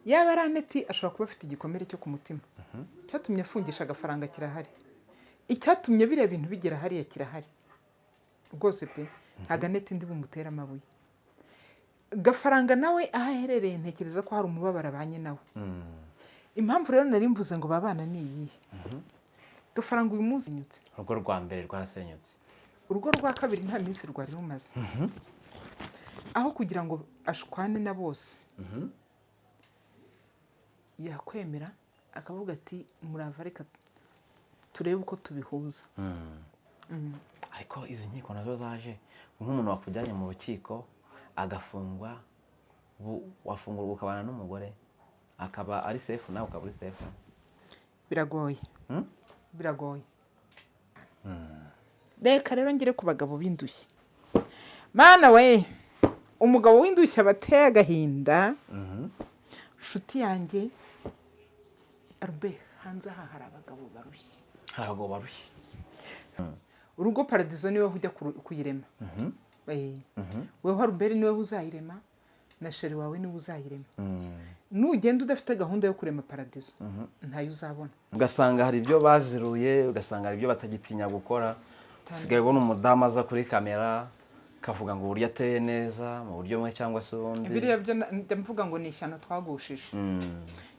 yaba ari Aneti ashobora kuba afite igikomere cyo ku mutima cyatumye afungisha agafaranga kirahari, icyatumye biriya bintu bigera hariya kirahari rwose pe. ntago Aneti ndi bumutera amabuye. Gafaranga nawe aho aherereye ntekereza ko hari umubabaro abanye nawe. Impamvu rero nari mvuze ngo babana ni iyihe? Gafaranga uyu munsi nyutse, urugo rwa mbere rwarasenyutse, urugo rwa kabiri nta minsi rwari rumaze. Aho kugira ngo ashwane na bose yakwemera akavuga ati murava reka turebe uko tubihuza. ariko izi nkiko nazo zaje nk'umuntu wakujyanye mu rukiko agafungwa, wafungurwa ukabana n'umugore akaba ari safe nawe ukaba uri safe. Biragoye. Biragoye. Reka rero ngire ku bagabo b'indushyi. Mana we, umugabo w'indushyi abateye agahinda. Nshuti yanjye Arbe, hanze aha hari abagabo barushye. Hari abagabo barushye. Urugo paradizo niwe ujya kuyirema. Wewe Haruberi niwe uzayirema, na sheri wawe niwe uzayirema. Nugenda udafite gahunda yo kurema paradizo ntayo uzabona. Ugasanga hari ibyo baziruye, ugasanga hari ibyo batagitinya gukora. Sigaye ubona umudamu aza kuri kamera kavuga ngo uburyo ateye neza mu buryo bumwe cyangwa se ubundi. Biriya byo ndamvuga ngo ni ishyano twagushije.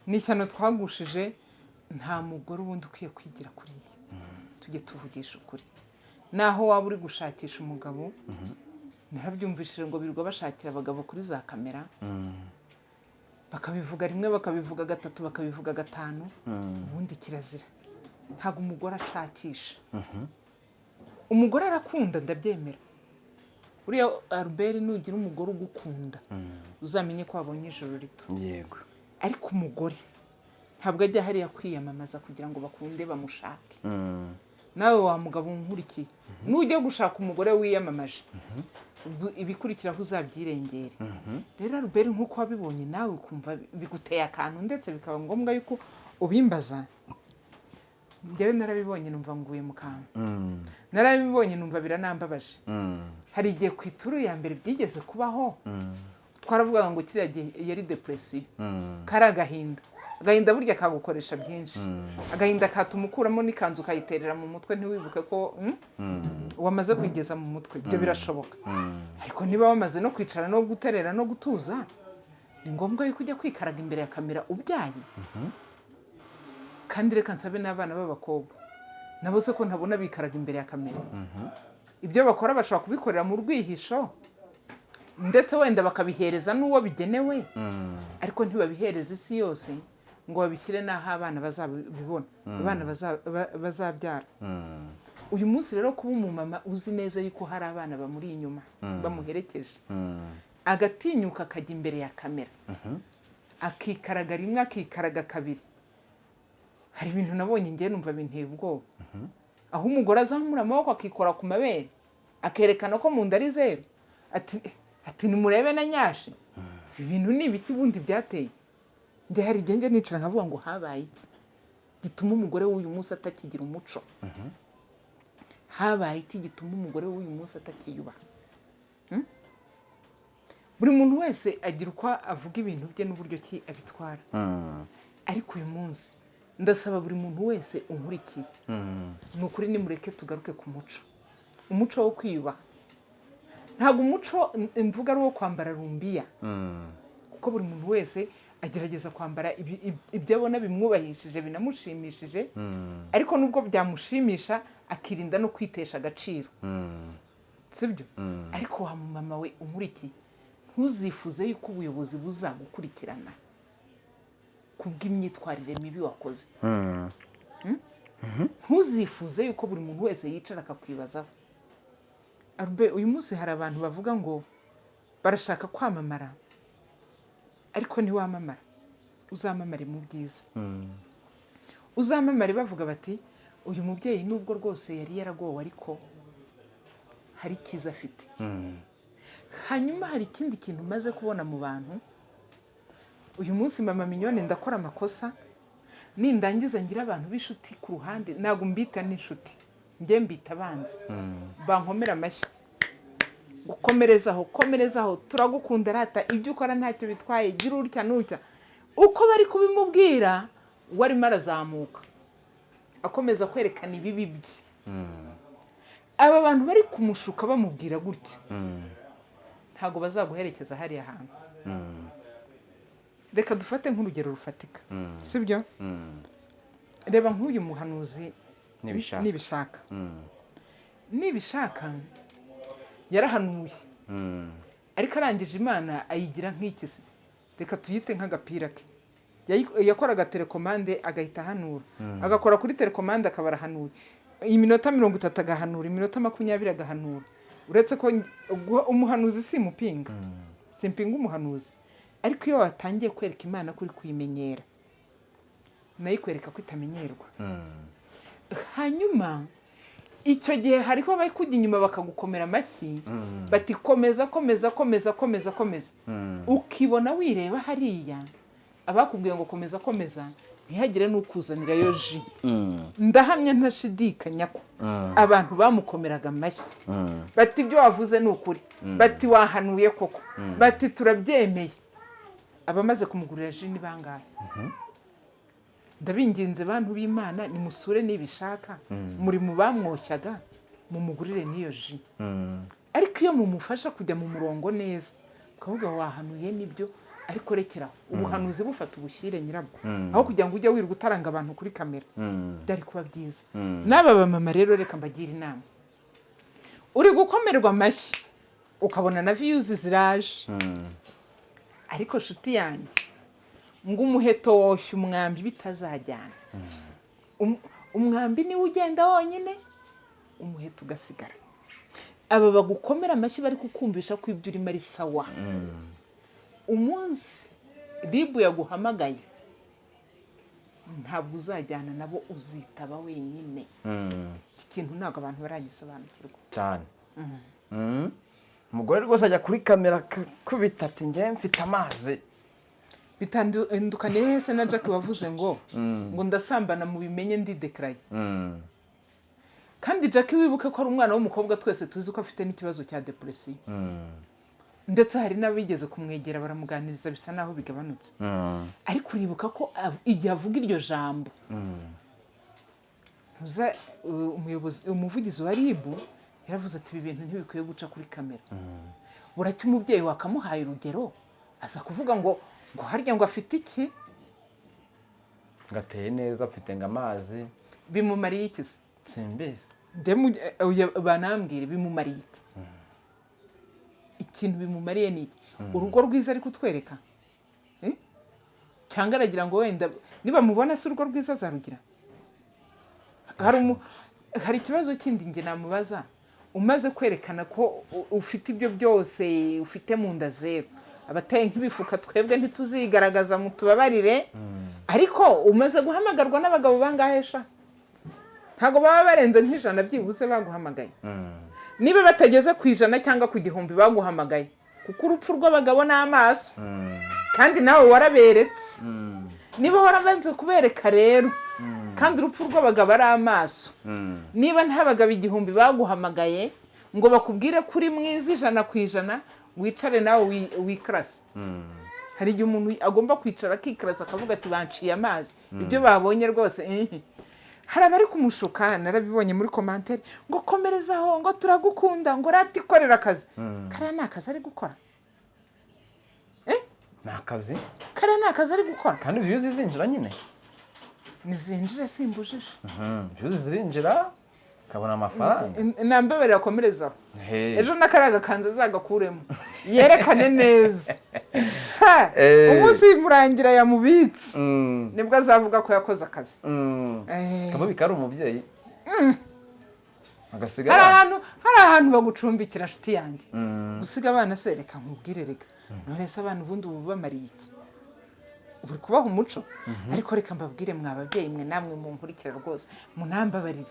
Ni ishyano twagushije, nta mugore wundi ukwiye kwigira kuri iyi. Tujye tuvugisha ukuri. Naho waba uri gushakisha umugabo, narabyumvishije ngo birirwa bashakira abagabo kuri za kamera. Bakabivuga rimwe, bakabivuga gatatu, bakabivuga gatanu, ubundi kirazira. Ntago umugore ashakisha. Umugore arakunda, ndabyemera. Uriya Albert nugira umugore ugukunda, uzamenye ko wabonye ijoro rito. Yego. Ariko umugore ntabwo ajya hariya kwiyamamaza kugira ngo bakunde bamushake. Nawe wa mugabo nkurikiye, nujya gushaka umugore wiyamamaje, ibikurikiraho uzabyirengere. Rero Albert nkuko wabibonye nawe ukumva biguteye akantu, ndetse bikaba ngombwa yuko ubimbaza. Njyewe narabibonye numva nguye mu kantu. Narabibonye numva biranambabaje. Hari igihe ku ituru ya mbere byigeze kubaho, twaravugaga ngo kiriya gihe yari depression. Kari agahinda. Agahinda burya kagukoresha byinshi. Agahinda katuma ukuramo n'ikanzu kayiterera mu mutwe ntiwibuke ko wamaze kwigeza mu mutwe. Ibyo birashoboka. Ariko niba wamaze no kwicara no guterera no gutuza, ni ngombwa yuko ujya kwikaraga imbere ya kamera ubyaye. Kandi reka nsabe n'abana b'abakobwa nabo se ko ntabona bikaraga imbere ya kamera. Ibyo bakora bashobora kubikorera mu rwihisho, ndetse wenda bakabihereza n'uwo bigenewe, ariko ntibabihereza isi yose ngo babishyire n'aho abana bazabibona, abana bazabyara. Uyu munsi rero kuba umumama uzi neza yuko hari abana bamuri inyuma bamuherekeje, agatinyuka akajya imbere ya kamera, akikaraga rimwe, akikaraga kabiri. Hari ibintu nabonye njye numva binteye ubwoba. Aho umugore azamura amaboko akikora ku mabere, akerekana ko mu nda ari zeru, ati nimurebe na nyashi. Ibintu ni ibiki bundi byateye? Njye hari igihe njye nicara nkavuga ngo habaye iki gituma umugore w'uyu munsi atakigira umuco? Habaye iki gituma umugore w'uyu munsi atakiyubaha? Buri muntu wese agira uko avuga ibintu bye n'uburyo ki abitwara. Ariko uyu munsi ndasaba buri muntu wese unkurikiye, nukuri nimureke tugaruke ku muco. Umuco wo kwiyubaha. Ntabwo umuco mvuga ari uwo kwambara rumbiya. Kuko buri muntu wese agerageza kwambara ibyo abona bimwubahishije, binamushimishije, ariko nubwo byamushimisha akirinda no kwitesha agaciro. Sibyo? Ariko wa mama we unkurikiye, ntuzifuze yuko ubuyobozi buzagukurikirana kubw'imyitwarire mibi wakoze. Ntuzifuze yuko buri muntu wese yicara akakwibazaho. Arbe, uyu munsi hari abantu bavuga ngo barashaka kwamamara, ariko ntiwamamara. Uzamamare mu byiza. Uzamamare bavuga bati uyu mubyeyi nubwo rwose yari yaragowe ariko hari ikiza afite. Hanyuma hari ikindi kintu maze kubona mu bantu. Uyu munsi mama Mignone ndakora amakosa, nindangiza ngira abantu b'inshuti ku ruhande, ntago mbita n'inshuti, njye mbita abanzi. Bankomera amashyi, gukomerezaho, komerezaho, turagukunda rata, ibyo ukora ntacyo bitwaye, gira urya n'urya. uko bari kubimubwira we arimo arazamuka akomeza kwerekana ibibi bye. Aba bantu bari kumushuka bamubwira gutya ntabwo bazaguherekeza hariya hantu. Reka dufate nk'urugero rufatika, sibyo? Reba nk'uyu muhanuzi nibishaka yarahanuye, ariko arangije Imana ayigira nk'ikisi, reka tuyite nk'agapira ke. Yakoraga telekomande agahita ahanura, agakora kuri telekomande akaba arahanuye iminota 30 agahanura, iminota 20 agahanura. Uretse ko umuhanuzi simpinga umuhanuzi, ariko iyo watangiye kwereka Imana kuri kuyimenyera nayo kwereka ko itamenyerwa. Hanyuma icyo gihe hariho bari kujya inyuma bakagukomera amashyi bati komeza komeza komeza komeza komeza, ukibona wireba hariya abakubwiye ngo komeza komeza ntihagire n'ukuzanira yo ji. Ndahamya ntashidikanya ko abantu bamukomeraga amashyi bati ibyo wavuze ni ukuri, bati wahanuye koko, bati turabyemeye. Abamaze kumugurira ji ni bangahe? Ndabinginze bantu b'Imana nimusure nibishaka muri mu bamwoshyaga mumugurire niyo ji. Ariko iyo mumufasha kujya mu murongo neza ukavuga wahanuye nibyo, ariko rekeraho ubuhanuzi bufata ubushyire nyirabwo, aho kugira ngo ujye wirirwa utaranga abantu kuri kamera, byari kuba byiza. N'aba bamama rero reka mbagira inama, uri gukomerwa amashyi ukabona na views ziraje, ariko shuti yanjye ngo umuheto woshya umwambi bitazajyana. Umwambi niwe ugenda wonyine, umuheto ugasigara. Aba bagukomera amashyi bari kukumvisha ko ibyo urimo ari sawa. Umunsi ribu yaguhamagaye ntabwo uzajyana nabo, uzitaba wenyine. Iki kintu ntabwo abantu baragisobanukirwa cyane. Umugore rwose ajya kuri kamera kubita ati njye mfite amazi. Bitandukanye hese na Jack wavuze ngo ndasambana mu bimenye ndi declare. Kandi Jack wibuke ko ari umwana w'umukobwa, twese tuzi ko afite n'ikibazo cya depression. Ndetse hari n'abigeze kumwegera baramuganiriza bisa naho bigabanutse. Ariko uribuka ko igihe avuga iryo jambo umuvugizi wa RIB yaravuze ati ibi bintu ntibikwiye guca kuri kamera. Buracyo umubyeyi wakamuhaye urugero aza kuvuga ngo harya ngo afite iki, gateye neza, afite ngamazi. Bimumariye iki se? Simbese banambwire bimumariye iki? Ikintu bimumariye ni iki? Urugo rwiza ari kutwereka cyangwa aragira ngo wenda niba mubona se urugo rwiza azarugira? Hari ikibazo kindi nge namubaza, umaze kwerekana ko ufite ibyo byose, ufite mu nda zero, abateye nk'ibifuka twebwe ntituzigaragaza mutubabarire, ariko umaze guhamagarwa n'abagabo bangahesha? Ntago baba barenze nk'ijana byibuze baguhamagaye. Niba batageze ku 100 cyangwa ku 1000 baguhamagaye, kuko urupfu rw'abagabo n'amaso kandi nawe waraberetse. Niba warabanze kubereka rero kandi urupfu rw'abagabo ari amaso, niba nta bagabo 1000 baguhamagaye ngo bakubwire kuri mwiza 100%, wicare nawe wikrasa. Hari igihe umuntu agomba kwicara akikrasa akavuga ati banciye amazi, ibyo babonye rwose. Hari abari kumushuka, narabibonye muri commentaire ngo komerezaho, ngo turagukunda, ngo ratikorera akazi. Kare na akazi ari gukora. Na akazi? Kare na akazi ari gukora. Kandi views zinjira nyine. Nizinjira simbujije. Views zirinjira kabona amafaranga. Nambabarira komerezaho. Ejo nakaraga kanze zagakuremo. Yerekane neza. Umunsi murangira yamubitse. Nibwo azavuga ko yakoze akazi. Kaba bikari umubyeyi. Agasigara. Hari ahantu bagucumbikira shuti yanjye. Gusiga abana se reka nkubwire reka. None se abantu ubundi ubu bamariye iki? Uri kubaha umuco, ariko reka mbabwire mwababyeyi mwe namwe mu nkurikira rwose munambabarire.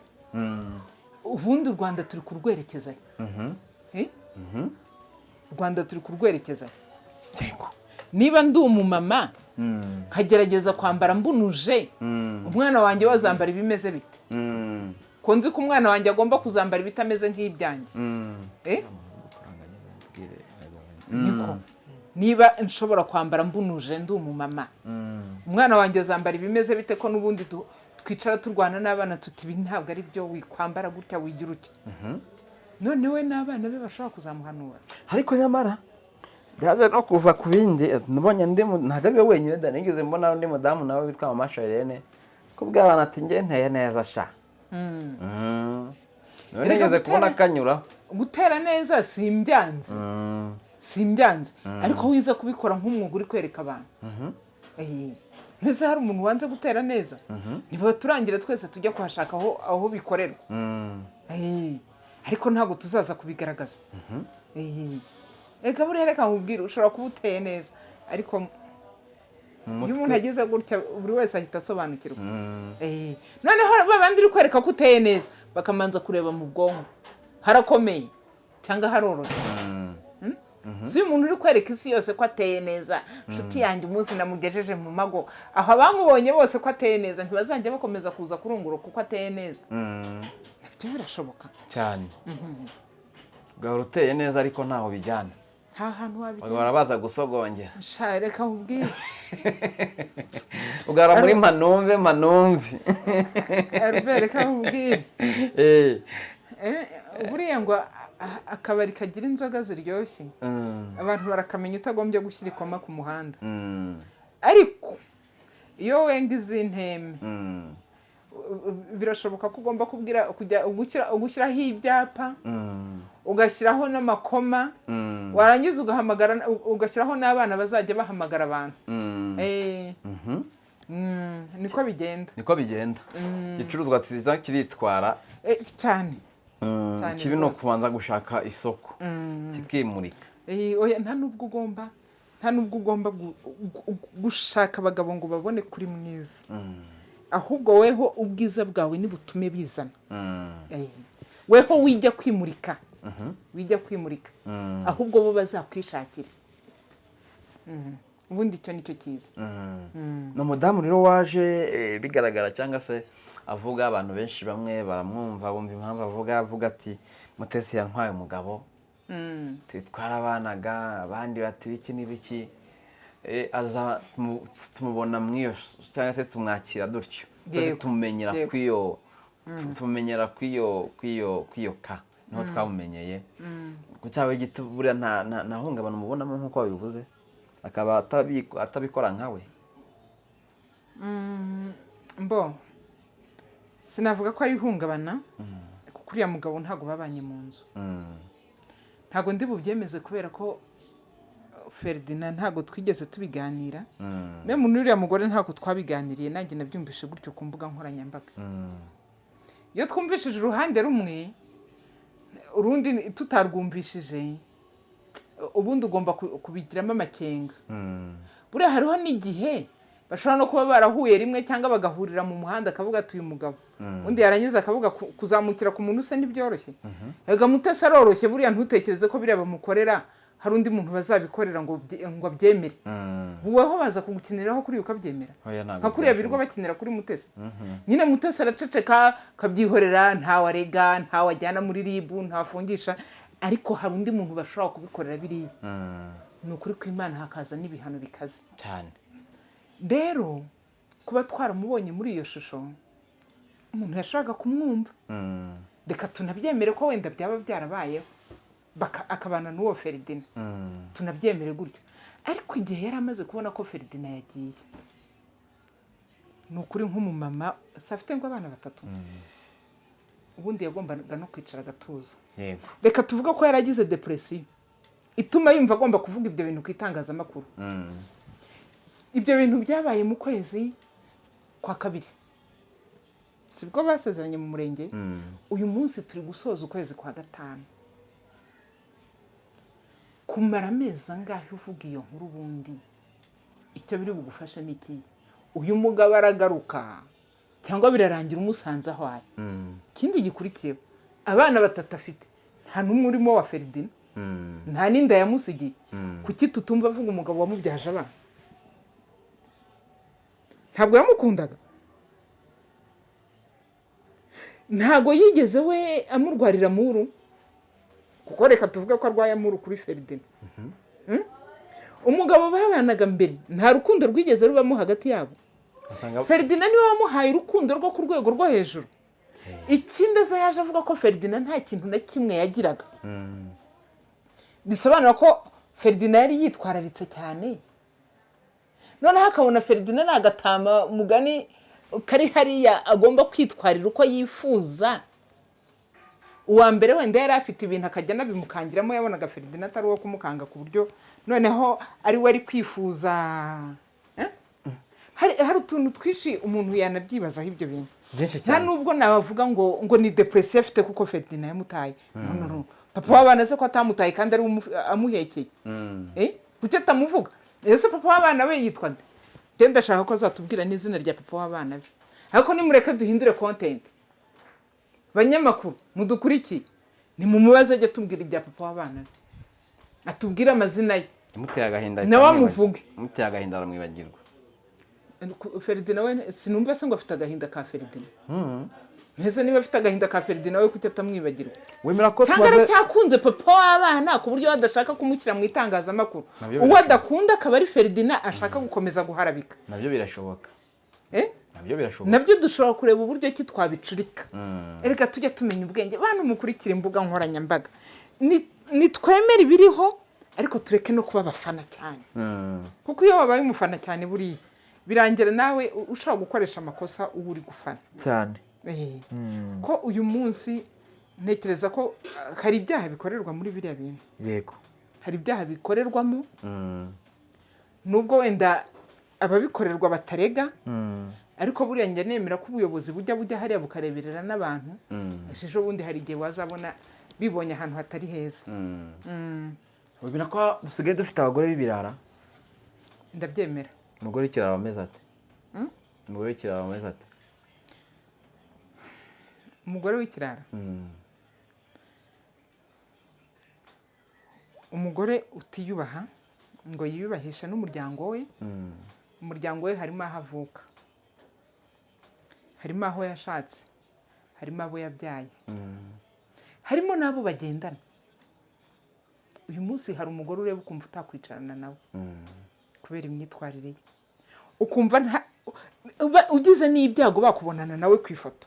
Ubundi u Rwanda turi kurwerekeza. Rwanda turi kurwerekeza. Yego. Niba ndi umumama nkagerageza kwambara mbunuje, umwana wanjye wazambara ibimeze bite? Ko nzi ko umwana wanjye agomba kuzambara ibitameze nk'ibyanjye. Niko niba nshobora kwambara mbunuje ndi umumama umwana wanjye azambara ibimeze bite ko n'ubundi twicara turwana n'abana tuti ibi ntabwo ari byo wikwambara gutya wigira utya none we n'abana be bashobora kuzamuhanura ariko nyamara byaje no kuva ku bindi nabonye ntabwo ari we wenyine da nigeze mbona undi mudamu nawe witwa Mama Charlene ko bw'abana ati njye nteye neza sha none nigeze kubona kanyura gutera neza simbyanze ariko wiza kubikora nk'umwuga uri kwereka abantu mbese hari umuntu wanze gutera neza niba turangire twese tujya kuhashaka aho bikorerwa ariko ntabwo tuzaza kubigaragaza reka buriya reka nkubwire ushobora kuba uteye neza ariko iyo umuntu agize gutya buri wese ahita asobanukirwa noneho babandi uri kwereka ko uteye neza bakamanza kureba mu bwonko harakomeye cyangwa haroroshye si umuntu uri kwereka isi yose ko ateye neza nshuti yanjye umunsi namugejeje mu mago aho abamubonye bose ko ateye neza ntibazajya bakomeza kuza kurungura kuko ateye neza nabyo birashoboka cyane ugahora uteye neza ariko ntaho bijyana nta hantu wabijyana barabaza gusogongera reka nkubwire ugahora muri manumve reka nkubwire buriya ngo akabari kagira inzoga ziryoshye abantu barakamenya utagombye gushyira ikoma ku muhanda ariko iyo wenga izi nteme birashoboka ko ugomba gushyiraho ibyapa ugashyiraho n'amakoma warangiza ugashyiraho n'abana bazajya bahamagara abantu niko bigenda igicuruzwa cyiza kiritwara cyane kibi no kubanza gushaka isoko kikimurika nta nubwo ugomba gushaka abagabo ngo babone kuri mwiza ahubwo weho ubwiza bwawe nibutume bizana weho wijya kwimurika ahubwo bo bazakwishakira ubundi icyo nicyo cyiza ni umudamu rero waje bigaragara cyangwa se avuga abantu benshi bamwe baramwumva bumva impamvu avuga ati Mutesi yantwaye umugabo twarabanaga abandi bati biki n'ibiki aza tumubona mwiyo cyangwa se tumwakira dutyo tumumenyera kw'iyo ka niho twamumenyeye ku cyawe gito buriya nta hungabana umubonamo nk'uko wabivuze akaba atabikora nkawe sinavuga ko ari ihungabana kuko uriya mugabo ntabwo babanye mu nzu ntabwo ndi bubyemeze kubera ko Ferdinand ntabwo twigeze tubiganira memu n'uriya mugore ntabwo twabiganiriye nanjye nabyumvise gutyo ku mbuga nkoranyambaga iyo twumvishije uruhande rumwe urundi tutarwumvishije ubundi ugomba kubigiramo amakenga buriya hariho n'igihe bashobora no kuba barahuye rimwe cyangwa bagahurira mu muhanda akavuga ati uyu mugabo undi yarangiza akavuga kuzamukira ku muntu usa n'ibyoroshye ega Mutesi aroroshye buriya ntutekereze ko biriya bamukorera hari undi muntu bazabikorera ngo abyemere woweho baza kugukiniraho kuri ukabyemera nka kuriya birirwa bakinira kuri Mutesi nyine Mutesi araceceka akabyihorera ntawe arega ntawe ajyana muri ribu ntafungisha ariko hari undi muntu bashobora kubikorera biriya ni ukuri kw'Imana hakaza n'ibihano bikaze cyane rero kuba twaramubonye muri iyo shusho umuntu yashaka kumwumva reka tunabyemere ko wenda byaba byarabayeho akabana n'uwo Ferdinand tunabyemere gutyo ariko igihe yari amaze kubona ko Ferdinand yagiye ni ukuri nk'umumama afite ngo abana 3 ubundi yagombaga no kwicara agatuza reka tuvuga ko yaragize depression ituma yumva agomba kuvuga ibyo bintu ku itangazamakuru ibyo bintu byabaye mu kwezi kwa 2 sibwo basezeranye mu murenge uyu munsi turi gusoza ukwezi kwa 5 kumara amezi angahe uvuga iyo nkuru ubundi icyo biri bugufasha n'iki uyu mugabo aragaruka cyangwa birarangira umusanze aho ari ikindi gikurikiyeho abana 3 afite nta n'umwe urimo wa Ferdinand nta n'inda yamusigiye kuki tutumva avuga umugabo wamubyaje abana ntabwo yamukundaga ntabwo yigeze we amurwarira muru kuko reka tuvuga ko arwaye amuru kuri Ferdinand umugabo babanaga mbere nta rukundo rwigeze rubamo hagati yabo. Ferdinand niwe wamuhaye urukundo rwo ku rwego rwo hejuru. Ikindi aza yaje avuga ko Ferdinand nta kintu na kimwe yagiraga. Bisobanura ko Ferdinand yari yitwararitse cyane. Noneho akabona Ferdinand agatama mugani kari hariya agomba kwitwarira uko yifuza. Uwa mbere wenda yari afite ibintu akajya nabimukangiramo, yabonaga Ferdinand atari uwo kumukanga ku buryo noneho ari we ari kwifuza. Hari utuntu twishi umuntu yanabyibazaho ibyo bintu. Nta nubwo nabavuga ngo ni depression afite kuko Ferdinand yamutaye. No. Papa w'abana se ko atamutaye kandi ari amuhekeye. Kuki atamuvuga? Ese papa w'abana we yitwa nde? Je ndashaka ko azatubwira n'izina rya papa w'abana be. Ariko nimureka duhindure content. Banyamakuru mudukurikiye ni mumubaze ajya tubwira ibya papa w'abana be. Atubwira amazina ye. Muteye agahinda. Nawe amuvuge. Muteye agahinda aramwibagirwa. Ferdinand we sinumva se ngo afite agahinda ka Ferdinand. Ntese niba afite agahinda ka Ferdinand we kuki atamwibagirwa. Wemera ko tumaze cyakunze papa w'abana ku buryo badashaka kumushyira mu itangazamakuru. Uwo adakunda akaba ari Ferdinand ashaka gukomeza guharabika. Nabyo birashoboka. Nabyo birashoboka. Nabyo dushobora kureba uburyo ki twabicurika. Erega tujya tumenya ubwenge. Bantu mukurikira imbuga nkoranyambaga. Ni twemera ibiriho ariko tureke no kuba abafana cyane. Kuko iyo wabaye umufana cyane buri birangira nawe ushaka gukoresha amakosa uba uri gufana cyane. Ko uyu munsi ntekereza ko hari ibyaha bikorerwa muri biriya bintu. Yego. Hari ibyaha bikorerwamo. Nubwo wenda ababikorerwa batarega. Ariko buriya njye nemera ko ubuyobozi bujya hariya bukareberera n'abantu. Ejo bundi hari igihe wazabona bibonye ahantu hatari heza. Wabona ko dusigaye dufite abagore b'ibirara? Ndabyemera. Umugore w'ikirara ameze ate? Umugore w'ikirara ameze ate? Umugore w'ikirara? Umugore utiyubaha ngo yiyubahisha n'umuryango we. Umuryango we harimo aho avuka, harimo aho yashatse, harimo abo yabyaye, harimo n'abo bagendana. Uyu munsi hari umugore ureba ukumva utakwicarana nawe kubera imyitwarire ye, ukumva ugize n'ibyago bakubonana nawe ku ifoto.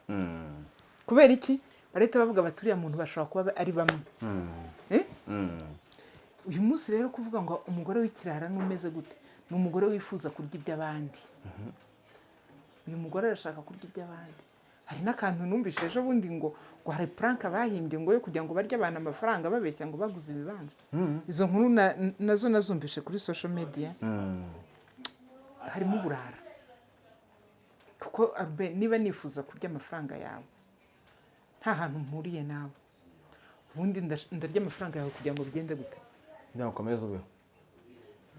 Kubera iki? Barahita bavuga bati uriya muntu bashobora kuba ari bamwe. Uyu munsi rero kuvuga ngo umugore w'ikirara n'umeze gute? Ni umugore wifuza kurya iby'abandi. Uyu mugore arashaka kurya iby'abandi. Hari n'akantu numvise ejo bundi ngo hari prank bahimbye ngo yo kugira ngo barye abantu amafaranga babeshya ngo baguze ibibanza. Izo nkuru nazo nazumvishe kuri social media. Harimo uburara. Kuko niba nifuza kurya amafaranga yawe nta hantu mpuriye nawe, ubundi ndarya amafaranga yawe kugira ngo bigende gute? Ntabwo ukomeza ubeho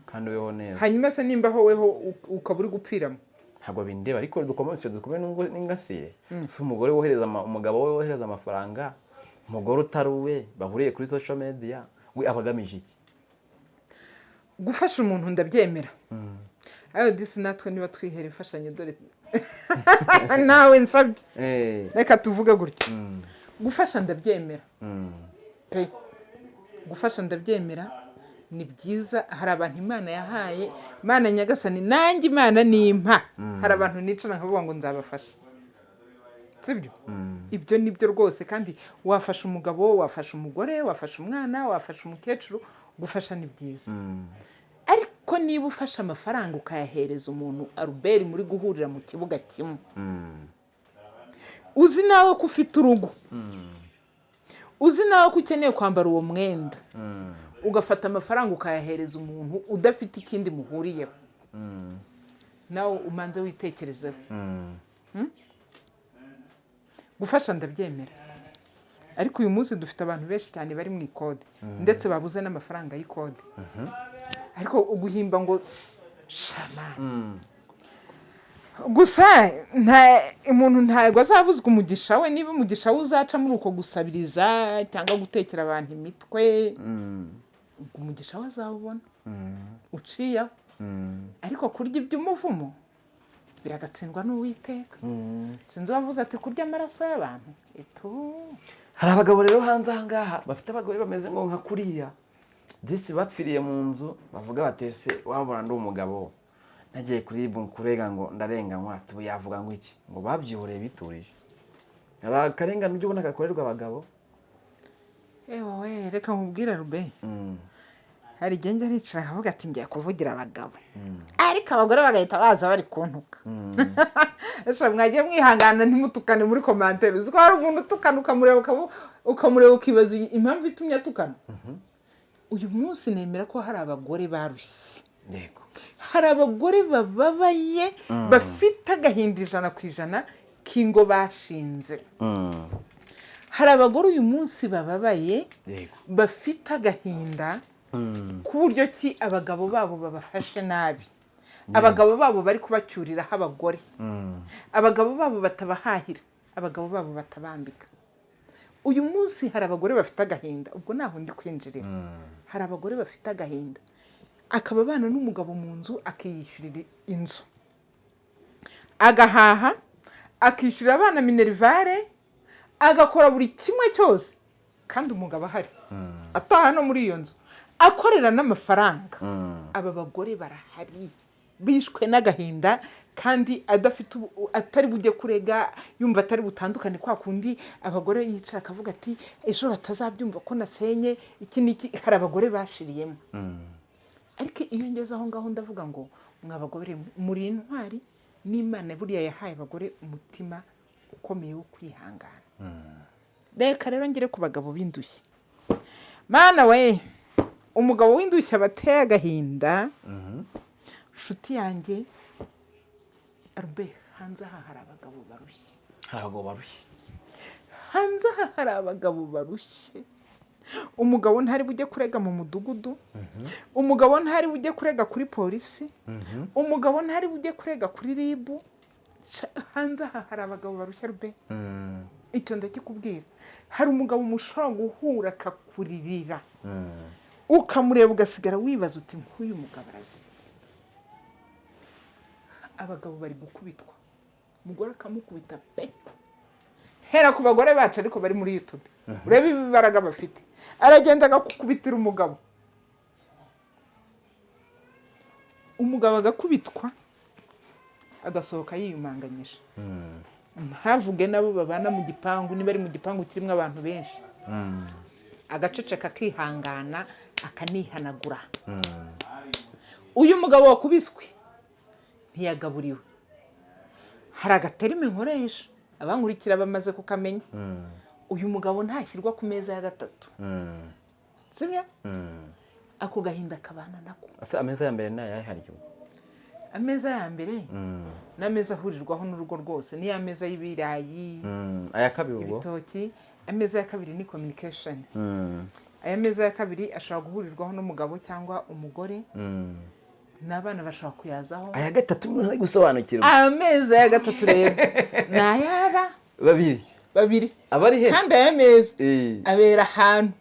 kandi ubeho neza. Hanyuma se nimba ho weho ukaba uri gupfiramo? Ntabwo bindeba, ariko dukomeze n'ingasire. Si umugore wohereza umugabo we wohereza amafaranga, umugore utari uwe bahuriye kuri social media, we abagamije iki? Gufasha umuntu ndabyemera. Ayo disi natwe niba twihera imfashanyo dore nawe nsabye. Reka tuvuge gutya. Gufasha ndabyemera. Gufasha ndabyemera ni byiza. Hari abantu Imana yahaye, Imana nyagasani, nanjye Imana nimpa. Hari abantu nicara nkavuga ngo nzabafasha. Sibyo? Ibyo nibyo rwose, kandi wafasha umugabo, wafasha umugore, wafasha umwana, wafasha umukecuru. Gufasha ni byiza. Ariko niba ufasha amafaranga ukayahereza umuntu Albert muri guhurira mu kibuga kimwe, uzi nawe ko ufite urugo, uzi nawe ko ukeneye kwambara uwo mwenda, ugafata amafaranga ukayahereza umuntu udafite ikindi muhuriyeho, nawe umanze witekerezeho. Gufasha ndabyemera. Ariko uyu munsi dufite abantu benshi cyane bari mu ikode, ndetse babuze n'amafaranga y'ikode. Ariko uguhimba ngo shama. Gusa umuntu ntago azabuzwa umugisha we. Niba umugisha we uzaca muri uko gusabiriza cyangwa gutekera abantu imitwe, umugisha we azawubona uciyeho. Ariko kurya iby'umuvumo biragatsindwa n'Uwiteka. Sinzi wavuze ati kurya amaraso y'abantu. Hari abagabo rero hanze aha ngaha bafite abagore bameze ngo nka kuriya, disi bapfiriye mu nzu bavuga batese wabona ndi umugabo nagiye kuri kurega ngo ndarenganywa tubu yavuga ngo iki ngo babyihoreye biturije akarengane ujya ubona gakorerwa abagabo. ewe reka nkubwire Rube, hari igihe njya nicara nkavuga ati ngiye kuvugira abagabo, ariko abagore bagahita baza bari kuntuka. Mwagiye mwihangana ntimutukane muri komantere. Uzi ko hari umuntu utukana ukamureba ukibaza impamvu itumye atukana. Uyu munsi nemera ko hari abagore barushye, hari abagore bababaye bafite agahinda 100% k'ingo bashinze. Hari abagore uyu munsi bababaye bafite agahinda ku buryo ki abagabo babo babafashe nabi, abagabo babo bari kubacyuriraho abagore, abagabo babo batabahahira, abagabo babo batabambika. Uyu munsi hari abagore bafite agahinda, ubwo naho ndi kwinjirira. Hari abagore bafite agahinda, akaba abana n'umugabo mu nzu akiyishyurira inzu, agahaha, akishyurira abana minerivare, agakora buri kimwe cyose, kandi umugabo ahari ataha no muri iyo nzu akorera n'amafaranga. Aba bagore barahari bishwe n'agahinda, kandi atari bujye kurega, yumva atari butandukane kwa kundi abagore yicara akavuga ati ejo batazabyumva ko nasenye iki niki. Hari abagore bashiriyemo, ariko iyo ngeze aho ngaho ndavuga ngo mwabagore muri intwari, n'Imana buriya yahaye abagore umutima ukomeye wo kwihangana. Reka rero ngire ku bagabo b'indushyi. Mana we, umugabo w'indushyi abateye agahinda. Nshuti yanjye Arbe, hanze aha hari abagabo barushye. Hari abagabo barushye. Hanze aha hari abagabo barushye. Umugabo ntari bujye kurega mu mudugudu, umugabo ntari bujye kurega kuri polisi, umugabo ntari bujye kurega kuri RIB. Hanze aha hari abagabo barushye Arbe. Icyo ndakikubwira. Hari umugabo mushobora guhura akakuririra, ukamureba ugasigara wibaza uti nk'uyu mugabo arazira. Abagabo bari gukubitwa, umugore akamukubita pe. Hera ku bagore bacu ariko bari muri YouTube, urebe ibibaraga bafite, aragenda agakubitira umugabo, umugabo agakubitwa agasohoka yiyumanganyije. Havuge nabo babana mu gipangu, niba ari mu gipangu kirimo abantu benshi, agaceceka akihangana akanihanagura. Uyu mugabo wakubiswe ntiyagaburiwe. Hari agaterime nkoresha abankurikira bamaze kukamenya. Uyu mugabo ntashyirwa ku meza ya gatatu, sibyo? Ako gahinda kabana nako. Ameza ya mbere nayo yahari. Ameza ya mbere n'ameza ahurirwaho n'urugo rwose, ni ameza y'ibirayi, aya kabiri ubwo ibitoki. Ameza ya kabiri ni communication. Aya meza ya kabiri ashobora guhurirwaho n'umugabo cyangwa umugore, n'abana bashobora kuyazaho. Aya gatatu mwe gusobanukirwa. Ameza ya gatatu rero nayaba babiri abari he, kandi aya meza abera ahantu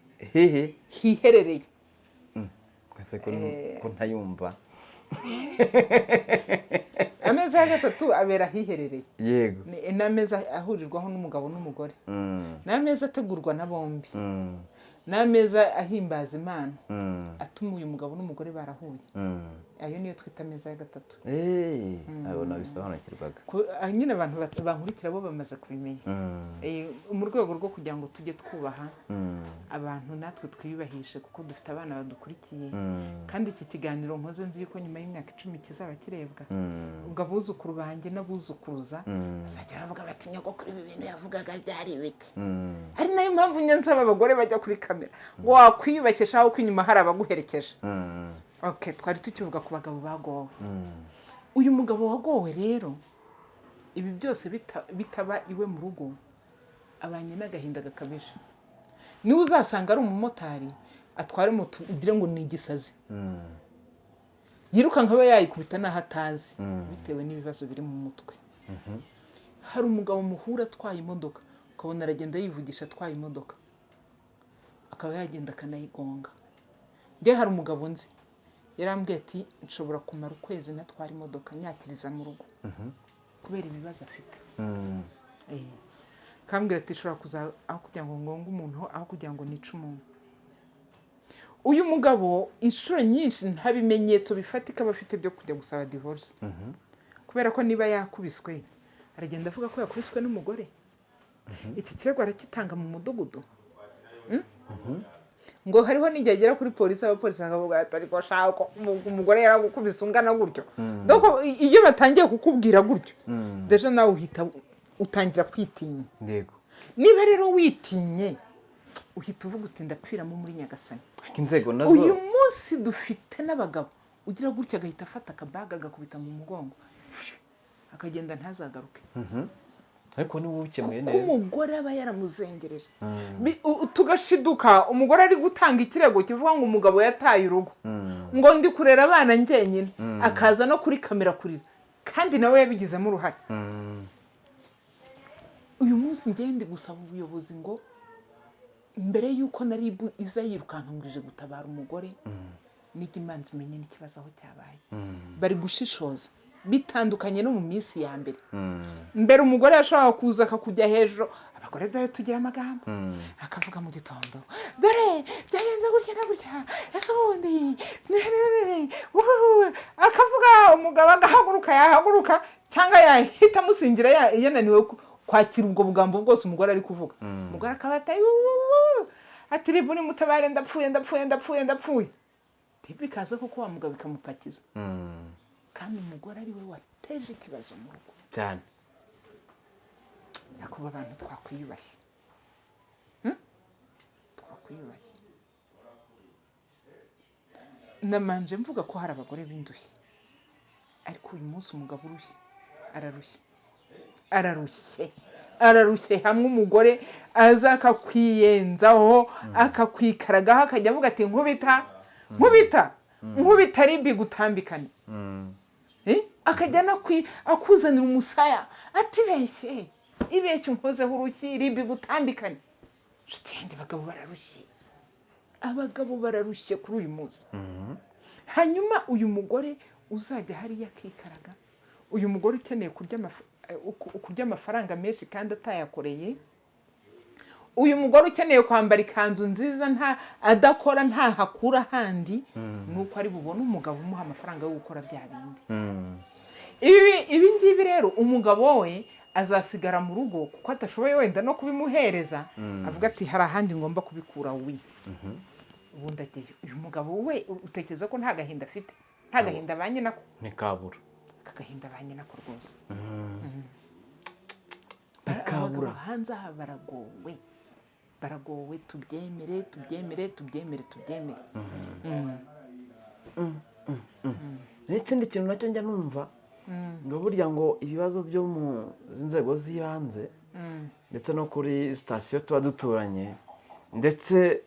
hiherereye. Kwese ko ntayumva. Ameza ya gatatu abera hiherereye. Yego. Ni ameza ahurirwaho n'umugabo n'umugore. Ni ameza ategurwa na bombi. Ni ameza ahimbaza Imana, atuma uyu mugabo n'umugore barahuye. Ayo niyo twita ameza ya gatatu. Abona bisobanukirwaga. Nyine abantu bankurikira bo bamaze kubimenya. Mu rwego rwo kugira ngo tujye twubaha abantu, natwe twiyubahishe, kuko dufite abana badukurikiye. Kandi iki kiganiro nkoze nzi yuko nyuma y'imyaka 10 kizaba kirebwa. Ubwo abuzukuru banjye n'abuzukuruza bazajya bavuga bati nyogokuru ibi bintu yavugaga byari ibiki. Ari nayo mpamvu nyansaba abagore bajya kuri kamera ngo wakwiyubakisha aho kwinyuma hari abaguherekeje. Okay, twari tukivuga ku bagabo bagowe. Uyu mugabo wagowe rero, ibi byose bitaba iwe mu rugo, abanye n'agahinda gakabije. Niwe uzasanga ari umumotari atware moto ugire ngo ni igisazi, yiruka nkaba yayikubita naho atazi, bitewe n'ibibazo biri mu mutwe. Hari umugabo muhura atwaye imodoka, ukabona aragenda yivugisha atwaye imodoka, akaba yagenda akanayigonga. Njye hari umugabo nzi yarambwiye ati nshobora kumara ukwezi natwara imodoka nyakiriza mu rugo kubera ibibazo afite. Kambwira ati nshobora kuza aho kugira ngo ngonge umuntu, aho kugira ngo nice umuntu. uyu mugabo inshuro nyinshi nta bimenyetso bifatika aba afite byo kujya gusaba divorce kubera ko niba yakubiswe aragenda avuga ko yakubiswe n'umugore iki kirego arakitanga mu mudugudu ngo hariho n'igihe agera kuri polisi abapolisi bakavuga ati ariko shaka umugore yaragukubise ungana gutyo doko iyo batangiye kukubwira gutyo deja nawe uhita utangira kwitinya yego niba rero witinye uhita uvuga uti ndapfiramo muri Nyagasani inzego nazo uyu munsi dufite n'abagabo ugira gutya agahita afata akabaga agakubita mu mugongo akagenda ntazagaruke ariko niba ukemuye neza umugore aba yaramuzengereje tugashiduka umugore ari gutanga ikirego kivuga ngo umugabo yataye urugo ngo ndi kurera abana njyenyine akaza no kuri kamera kurira kandi nawe yabigizemo uruhare uyu munsi ngende gusaba ubuyobozi ngo mbere y'uko nari iza yirukankangurije gutabara umugore n'ijya imanza imenye n'ikibazo aho cyabaye bari gushishoza bitandukanye no mu minsi ya mbere mbere umugore yashobora kuza akakujya hejuru abagore dore tugira amagambo akavuga mu gitondo dore byagenze gutya na gutya ese ubundi akavuga umugabo agahaguruka yahaguruka cyangwa yahita amusingira yananiwe kwakira ubwo bugambo bwose umugore ari kuvuga umugore akaba ati ribu ni mutabare ndapfuye bikaza kuko wa mugabo bikamupakiza kandi umugore ari we wateje ikibazo mu rugo cyane yakuba abantu twakwiyubashye twakwiyubashye namanje mvuga ko hari abagore b'indushyi ariko uyu munsi umugabo ararushye hamwe umugore aza akakwiyenzaho akakwikaragaho akajya avuga ati nkubita ribi gutambikane akajya akuzanira umusaya ati ibeshye unkozeho urushyi ribi gutambikane nshuti yanjye abagabo bararushye kuri uyu munsi hanyuma uyu mugore uzajya hariya akikaraga uyu mugore ukeneye kurya amafaranga menshi kandi atayakoreye uyu mugore ukeneye kwambara ikanzu nziza adakora ntahakura handi nuko ari bubone umugabo umuha amafaranga yo gukora bya bindi ibi ngibi rero umugabo we azasigara mu rugo kuko atashoboye wenda no kubimuhereza avuga ati hari ahandi ngomba kubikura ubundi agiye uyu mugabo we utekereza ko nta gahinda afite nta gahinda abanye nako ntikabura akagahinda abanye nako rwose ntikabura hanze aha baragowe tubyemere n'ikindi kintu nacyo njya numva ngo burya ngo ibibazo byo mu nzego z'ibanze ndetse no kuri sitasiyo tuba duturanye ndetse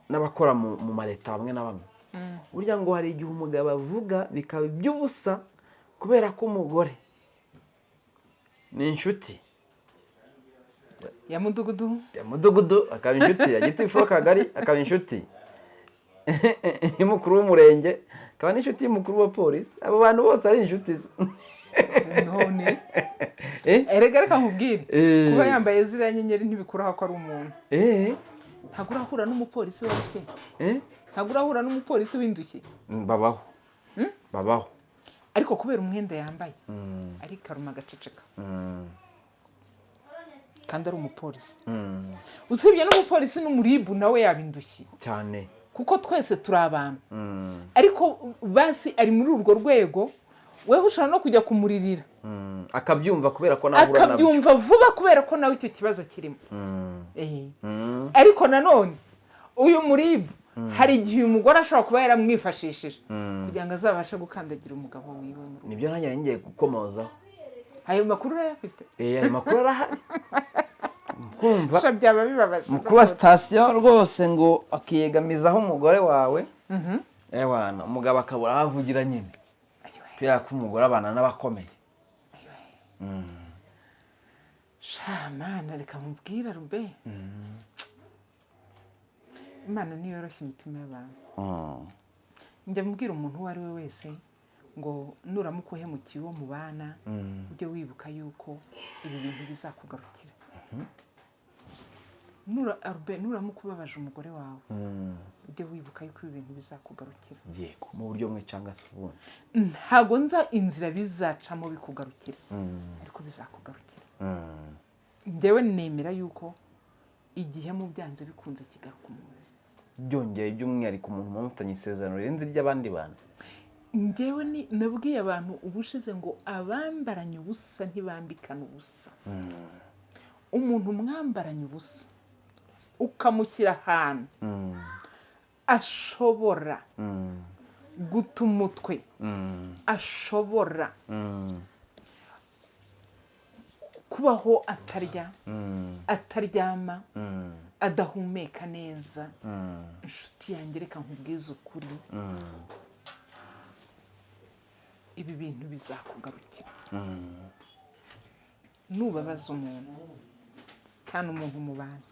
n'abakora mu maleta bamwe na bamwe burya ngo hari igihe umugabo avuga bikaba iby'ubusa kubera ko umugore ni inshuti ya mudugudu akaba inshuti ya gitifu w'akagari akaba inshuti y'umukuru w'umurenge akaba n'inshuti y'umukuru wa polisi abo bantu bose ari inshuti none erega reka nkubwire kuba yambaye ziriya nyenyeri ntibikuraho ko ari umuntu ntabwo urahura n'umupolisi w'indushyi ntabwo urahura n'umupolisi w'indushyi babaho ariko kubera umwenda yambaye arikaruma agaceceka kandi ari umupolisi usibye n'umupolisi n'umuribu nawe yaba indushyi cyane kuko twese turi abantu ariko basi ari muri urwo rwego wewe ushobora no kujya kumuririra akabyumva kubera ko nawe akabyumva vuba kubera ko nawe icyo kibazo kirimo ariko nanone uyu muribu hari igihe uyu mugore ashobora kuba yaramwifashishije kugira ngo azabashe gukandagira umugabo wiwe mu rugo nibyo nanjye ngiye gukomozaho ayo makuru urayafite ayo makuru arahari kumva byaba bibabaje mu kuba sitasiyo rwose ngo akiyegamizaho umugore wawe ewana umugabo akabura aho avugira nyine kubera ko umugore abana n'abakomeye shamana reka mubwira rube imana niyoroshya imitima y'abantu njya mubwira umuntu uwo ari we wese ngo nuramuka uhemukiye uwo mubana ujye wibuka yuko ibi bintu bizakugarukira nuramuka ubabaje umugore wawe ujye wibuka yuko ibi bintu bizakugarukira. yego, mu buryo bumwe cyangwa se ubundi. ntago nza inzira bizacamo bikugarukira, ariko bizakugarukira. njyewe nemera yuko igihe mu byanze bikunze kigaruka umuntu. byongeye by'umwihariko umuntu muba mufitanye isezerano rirenze iry'abandi bantu. njyewe nabwiye abantu ubushize ngo abambaranye ubusa ntibambikana ubusa. umuntu mwambaranye ubusa ukamushyira ahantu ashobora guta umutwe, ashobora kubaho atarya, ataryama, adahumeka neza. inshuti yanjye reka nkubwize ukuri, ibi bintu bizakugarukira. nubabaza umuntu cyane, umuntu mu bantu,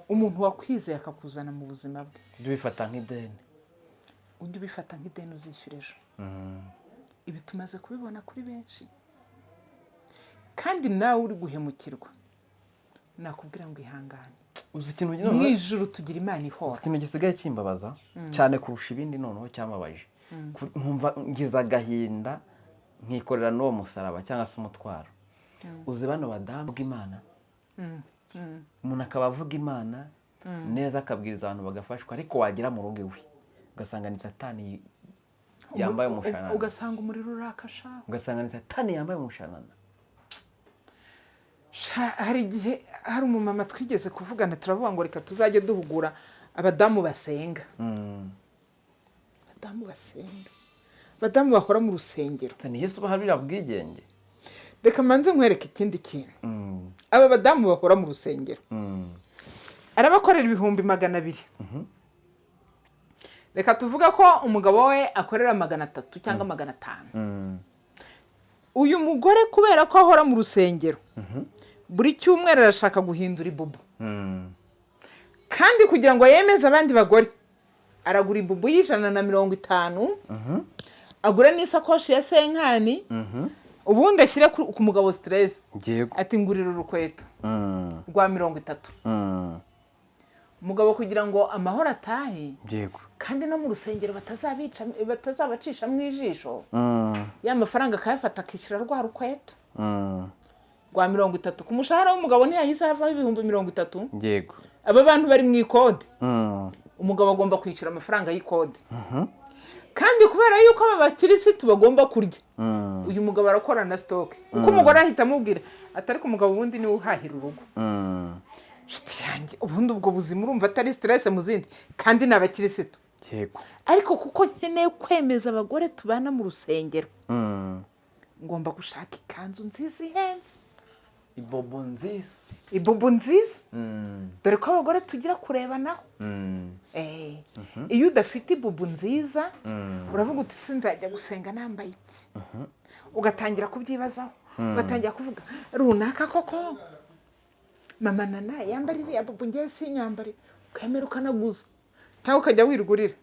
umuntu wakwizeye akakuzana mu buzima bwe, ujye ubifata nk'ideni. ujye ubifata nk'ideni uzishyura ejo. ibi tumaze kubibona kuri benshi, kandi nawe uri guhemukirwa nakubwira ngo ihangane. uzi ikintu mu ijuru tugira Imana ihora. ikintu gisigaye kimbabaza cyane kurusha ibindi, noneho cyambabaje, nkumva ngize agahinda nkikorera n'uwo musaraba cyangwa se umutwaro. uzi bano badamu bw'Imana, umuntu akaba avuga Imana neza, akabwiriza abantu bagafashwa, ariko wagera mu rugo iwe ugasanga ni Satani yambaye umushanana, ugasanga umuriro urakasha, ugasanga ni Satani yambaye umushanana. hari igihe hari umumama twigeze kuvugana, turavuga ngo reka tuzajye duhugura abadamu basenga. abadamu basenga, abadamu bahora mu rusengero. ni Yesu baharira bwigenge. reka manze nkwereke ikindi kintu. aba badamu bahora mu rusengero arabakorera 200,000. reka tuvuga ko umugabo we akorera 300 cyangwa 500. uyu mugore kubera ko ahora mu rusengero buri cyumweru arashaka guhindura ibubu, kandi kugira ngo yemeze abandi bagore aragura ibubu y'150, agura n'isakoshi ya senkani, ubundi ashyire ku mugabo stress, ati ngurira urukweto rwa 30. umugabo kugira ngo amahoro atahe, kandi no mu rusengero batazabacisha mu ijisho, ya mafaranga akayafata akishyura rwa rukweto rwa 30. ku mushahara w'umugabo ntiyahise havaho 30,000. yego, aba bantu bari mu ikode, umugabo agomba kwishyura amafaranga y'ikode. kandi kubera yuko aba bakirisitu bagomba kurya, uyu mugabo arakora na stock, kuko umugore ahita amubwira atari ku mugabo ubundi niwe uhahira urugo. nshuti yanjye, ubundi ubwo buzima urumva atari stress mu zindi, kandi ni abakirisitu. yego, ariko kuko nkeneye kwemeza abagore tubana mu rusengero, ngomba gushaka ikanzu nziza ihenze, ibobo nziza, ibubu nziza. dore ko abagore tugira kurebanaho. iyo udafite ibubu nziza uravuga uti sinzajya gusenga nambaye iki, ugatangira kubyibazaho, ugatangira kuvuga runaka koko mama Nana yambara iriya bubu ngiye sinyambare, ukemera ukanaguza, cyangwa ukajya wirugurira.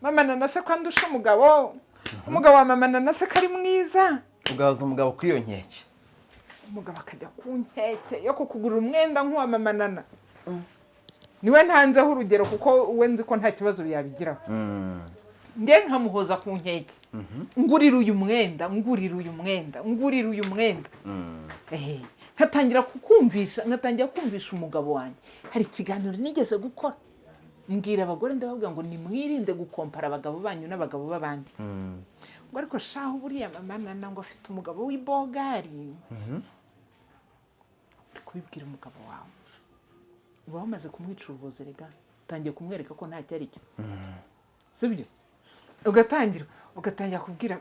mama Nana se ko andusha umugabo, umugabo wa mama Nana se ko ari mwiza, ugahoza umugabo kuri iyo nkeke, umugabo akajya ku nkeke yo kukugurira umwenda nk'uwa mama Nana. niwe ntanzeho urugero kuko we nzi ko nta kibazo yabigiraho. nge nkamuhoza ku nkeke, ngurira uyu mwenda, ngurira uyu mwenda, ngurira uyu mwenda. nkatangira kumvisha umugabo wanjye. hari ikiganiro nigeze gukora mbwira abagore, ndababwira ngo nimwirinde gukompara abagabo banyu n'abagabo b'abandi. ngo ariko shaho buriya mama Nana ngo afite umugabo w'ibogari. uri kubibwira umugabo wawe, uba wamaze kumwica uruboze, rega utangiye kumwereka ko ntacyo ari cyo, sibyo? ugatangira kubwira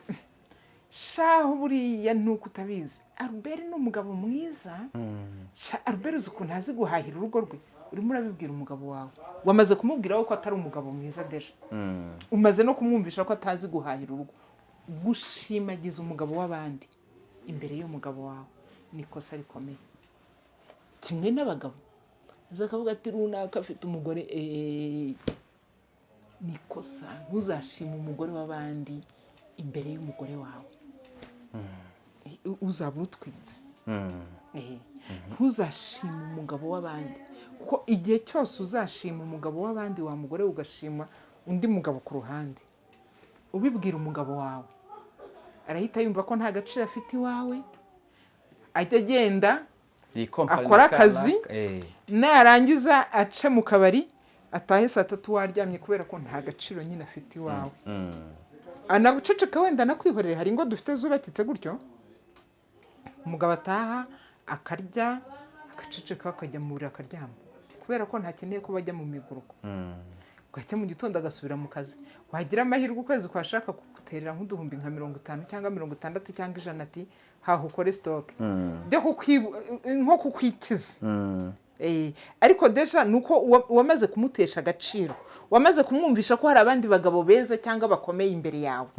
shaho buriya nuko utabizi, Albert ni umugabo mwiza. Albert uzi ukuntu azi guhahira urugo rwe. urimo urabibwira umugabo wawe, wamaze kumubwira ko atari umugabo mwiza deje, umaze no kumwumvisha ko atazi guhahira urugo. gushimagiza umugabo w'abandi imbere y'umugabo wawe ni ikosa rikomeye. kimwe n'abagabo aza akavuga ati runaka afite umugore, ni ikosa. ntuzashima umugore w'abandi imbere y'umugore wawe, uzaba utwitse. ntuzashima umugabo w'abandi, kuko igihe cyose uzashima umugabo w'abandi, wa mugore ugashima undi mugabo ku ruhande, ubibwira umugabo wawe arahita yumva ko nta gaciro afite iwawe, ajya agenda akora akazi, narangiza ace mu kabari atahe saa 3 waryamye kubera ko nta gaciro nyine afite iwawe. Anaguceceka wenda nakwihorere. Hari ingo dufite zubatitse gutyo, umugabo ataha akarya agaceceka akajya mu buriri akaryama kubera ko ntakeneye ko bajya mu miguruko. Ugahita mu gitondo agasubira mu kazi, wagira amahirwe ukwezi kwashaka kuguterera nk'uduhumbi nka 50 cyangwa 60 cyangwa 100 ati haha ukore stock byo nko kukwikiza. Ariko deja nuko wamaze kumutesha agaciro, wamaze kumwumvisha ko hari abandi bagabo beza cyangwa bakomeye imbere yawe.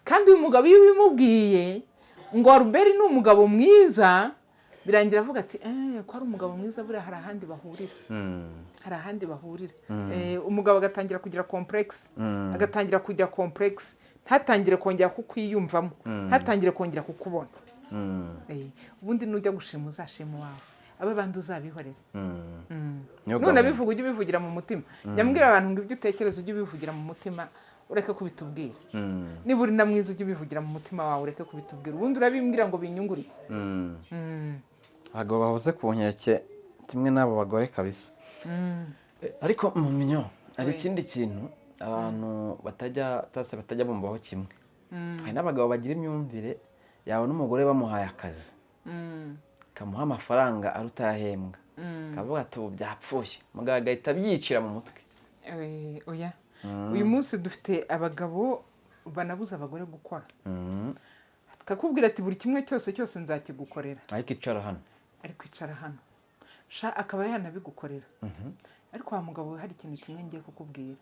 Kandi uyu mugabo iyo ubimubwiye ngo Albert ni umugabo mwiza, birangira avuga ati ko ari umugabo mwiza buriya hari ahandi bahurira, hari ahandi bahurira. Umugabo agatangira kugira complex, agatangira kujya complex, ntatangire kongera kukwiyumvamo, ntatangire kongera kukubona. Ubundi nujya gushima uzashima wawe, aba bandi uzabihorera. None bivuga ujye bivugira mu mutima. Nyambwira abantu ngo ibyo utekereza ujye bivugira mu mutima, ureke kubitubwira. Niba uri na mwiza ujye bivugira mu mutima wawe, ureke kubitubwira. Ubundi urabimbwira ngo binyungurike. Abagabo bahoze ku nkeke kimwe n'abo bagore kabisa. Ariko mu minyo hari ikindi kintu abantu batajya bumvaho kimwe. Hari n'abagabo bagira imyumvire yawe n'umugore bamuhaye akazi, kamuha amafaranga arutahembwa, kavuga ati ubu byapfuye, mugabo agahita abyicira mu mutwe. Oya, uyu munsi dufite abagabo banabuza abagore gukora. Akakubwira ati buri kimwe cyose nzakigukorera, ariko icara hano, akaba yanabigukorera. Ariko wa mugabo hari ikintu kimwe ngiye kukubwira,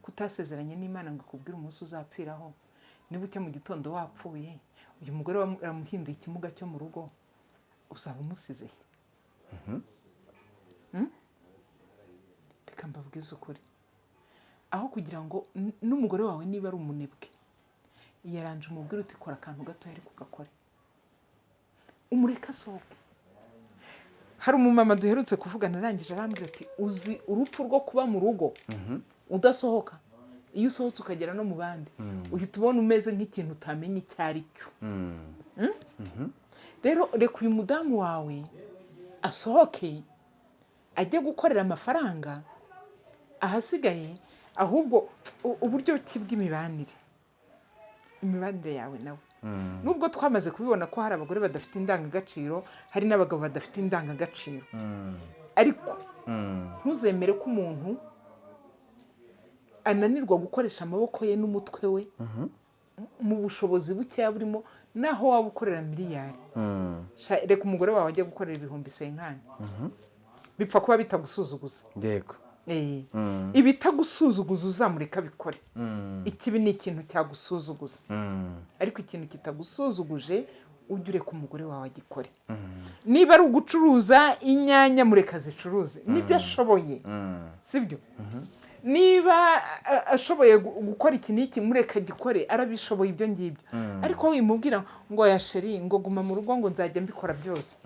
kutasezeranye n'Imana ngo ikubwire umunsi uzapfiraho. Niba ucye mu gitondo wapfuye, uyu mugore wamuhinduye ikimuga cyo mu rugo, uzaba umusize. Reka mbabwize ukuri, aho kugira ngo n'umugore wawe niba ari umunebwe, yaranje umubwire uti kora akantu gato ariko ugakore, umureka asohoke. Hari umumama duherutse kuvugana arangije arambwira ati uzi urupfu rwo kuba mu rugo udasohoka, iyo usohotse ukagera no mu bandi uhita ubona umeze nk'ikintu utamenye icyo ari cyo. Rero reka uyu mudamu wawe asohoke ajye gukorera amafaranga, ahasigaye ahubwo uburyo ki bw'imibanire yawe nawe. Nubwo twamaze kubibona ko hari abagore badafite indangagaciro, hari n'abagabo badafite indangagaciro, ariko ntuzemere ko umuntu ananirwa gukoresha amaboko ye n'umutwe we mu bushobozi bukeya burimo, naho waba ukorera miliyari. Reka umugore wawe ajye gukorera 50,000, bipfa kuba bitagusuzuguza. Yego. Ibitagusuzuguza uzamureka bikore. Ikibi ni ikintu cyagusuzuguza, ariko ikintu kitagusuzuguje ujye ureka umugore wawe agikore. Niba ari ugucuruza inyanya, mureka zicuruze nibyo ashoboye, sibyo? Niba ashoboye gukora iki n'iki, mureka gikore, arabishoboye ibyo ngibyo. Ariko wimubwira ngo ya sheri ngo guma mu rugo ngo nzajya mbikora byose,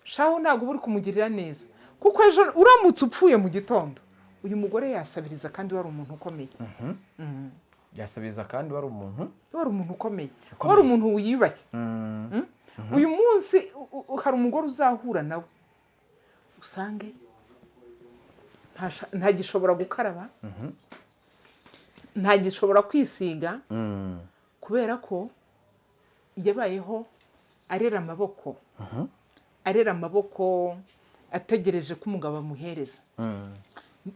shaho ntabwo uri kumugirira neza, kuko ejo uramutse upfuye mu gitondo uyu mugore yasabiriza kandi wari umuntu ukomeye. Yasabiriza kandi wari umuntu ukomeye, wari umuntu wiyubashye. Uyu munsi hari umugore uzahura nawe usange ntagishobora gukaraba, ntagishobora kwisiga, kubera ko yabayeho arera amaboko ategereje ko umugabo amuhereza.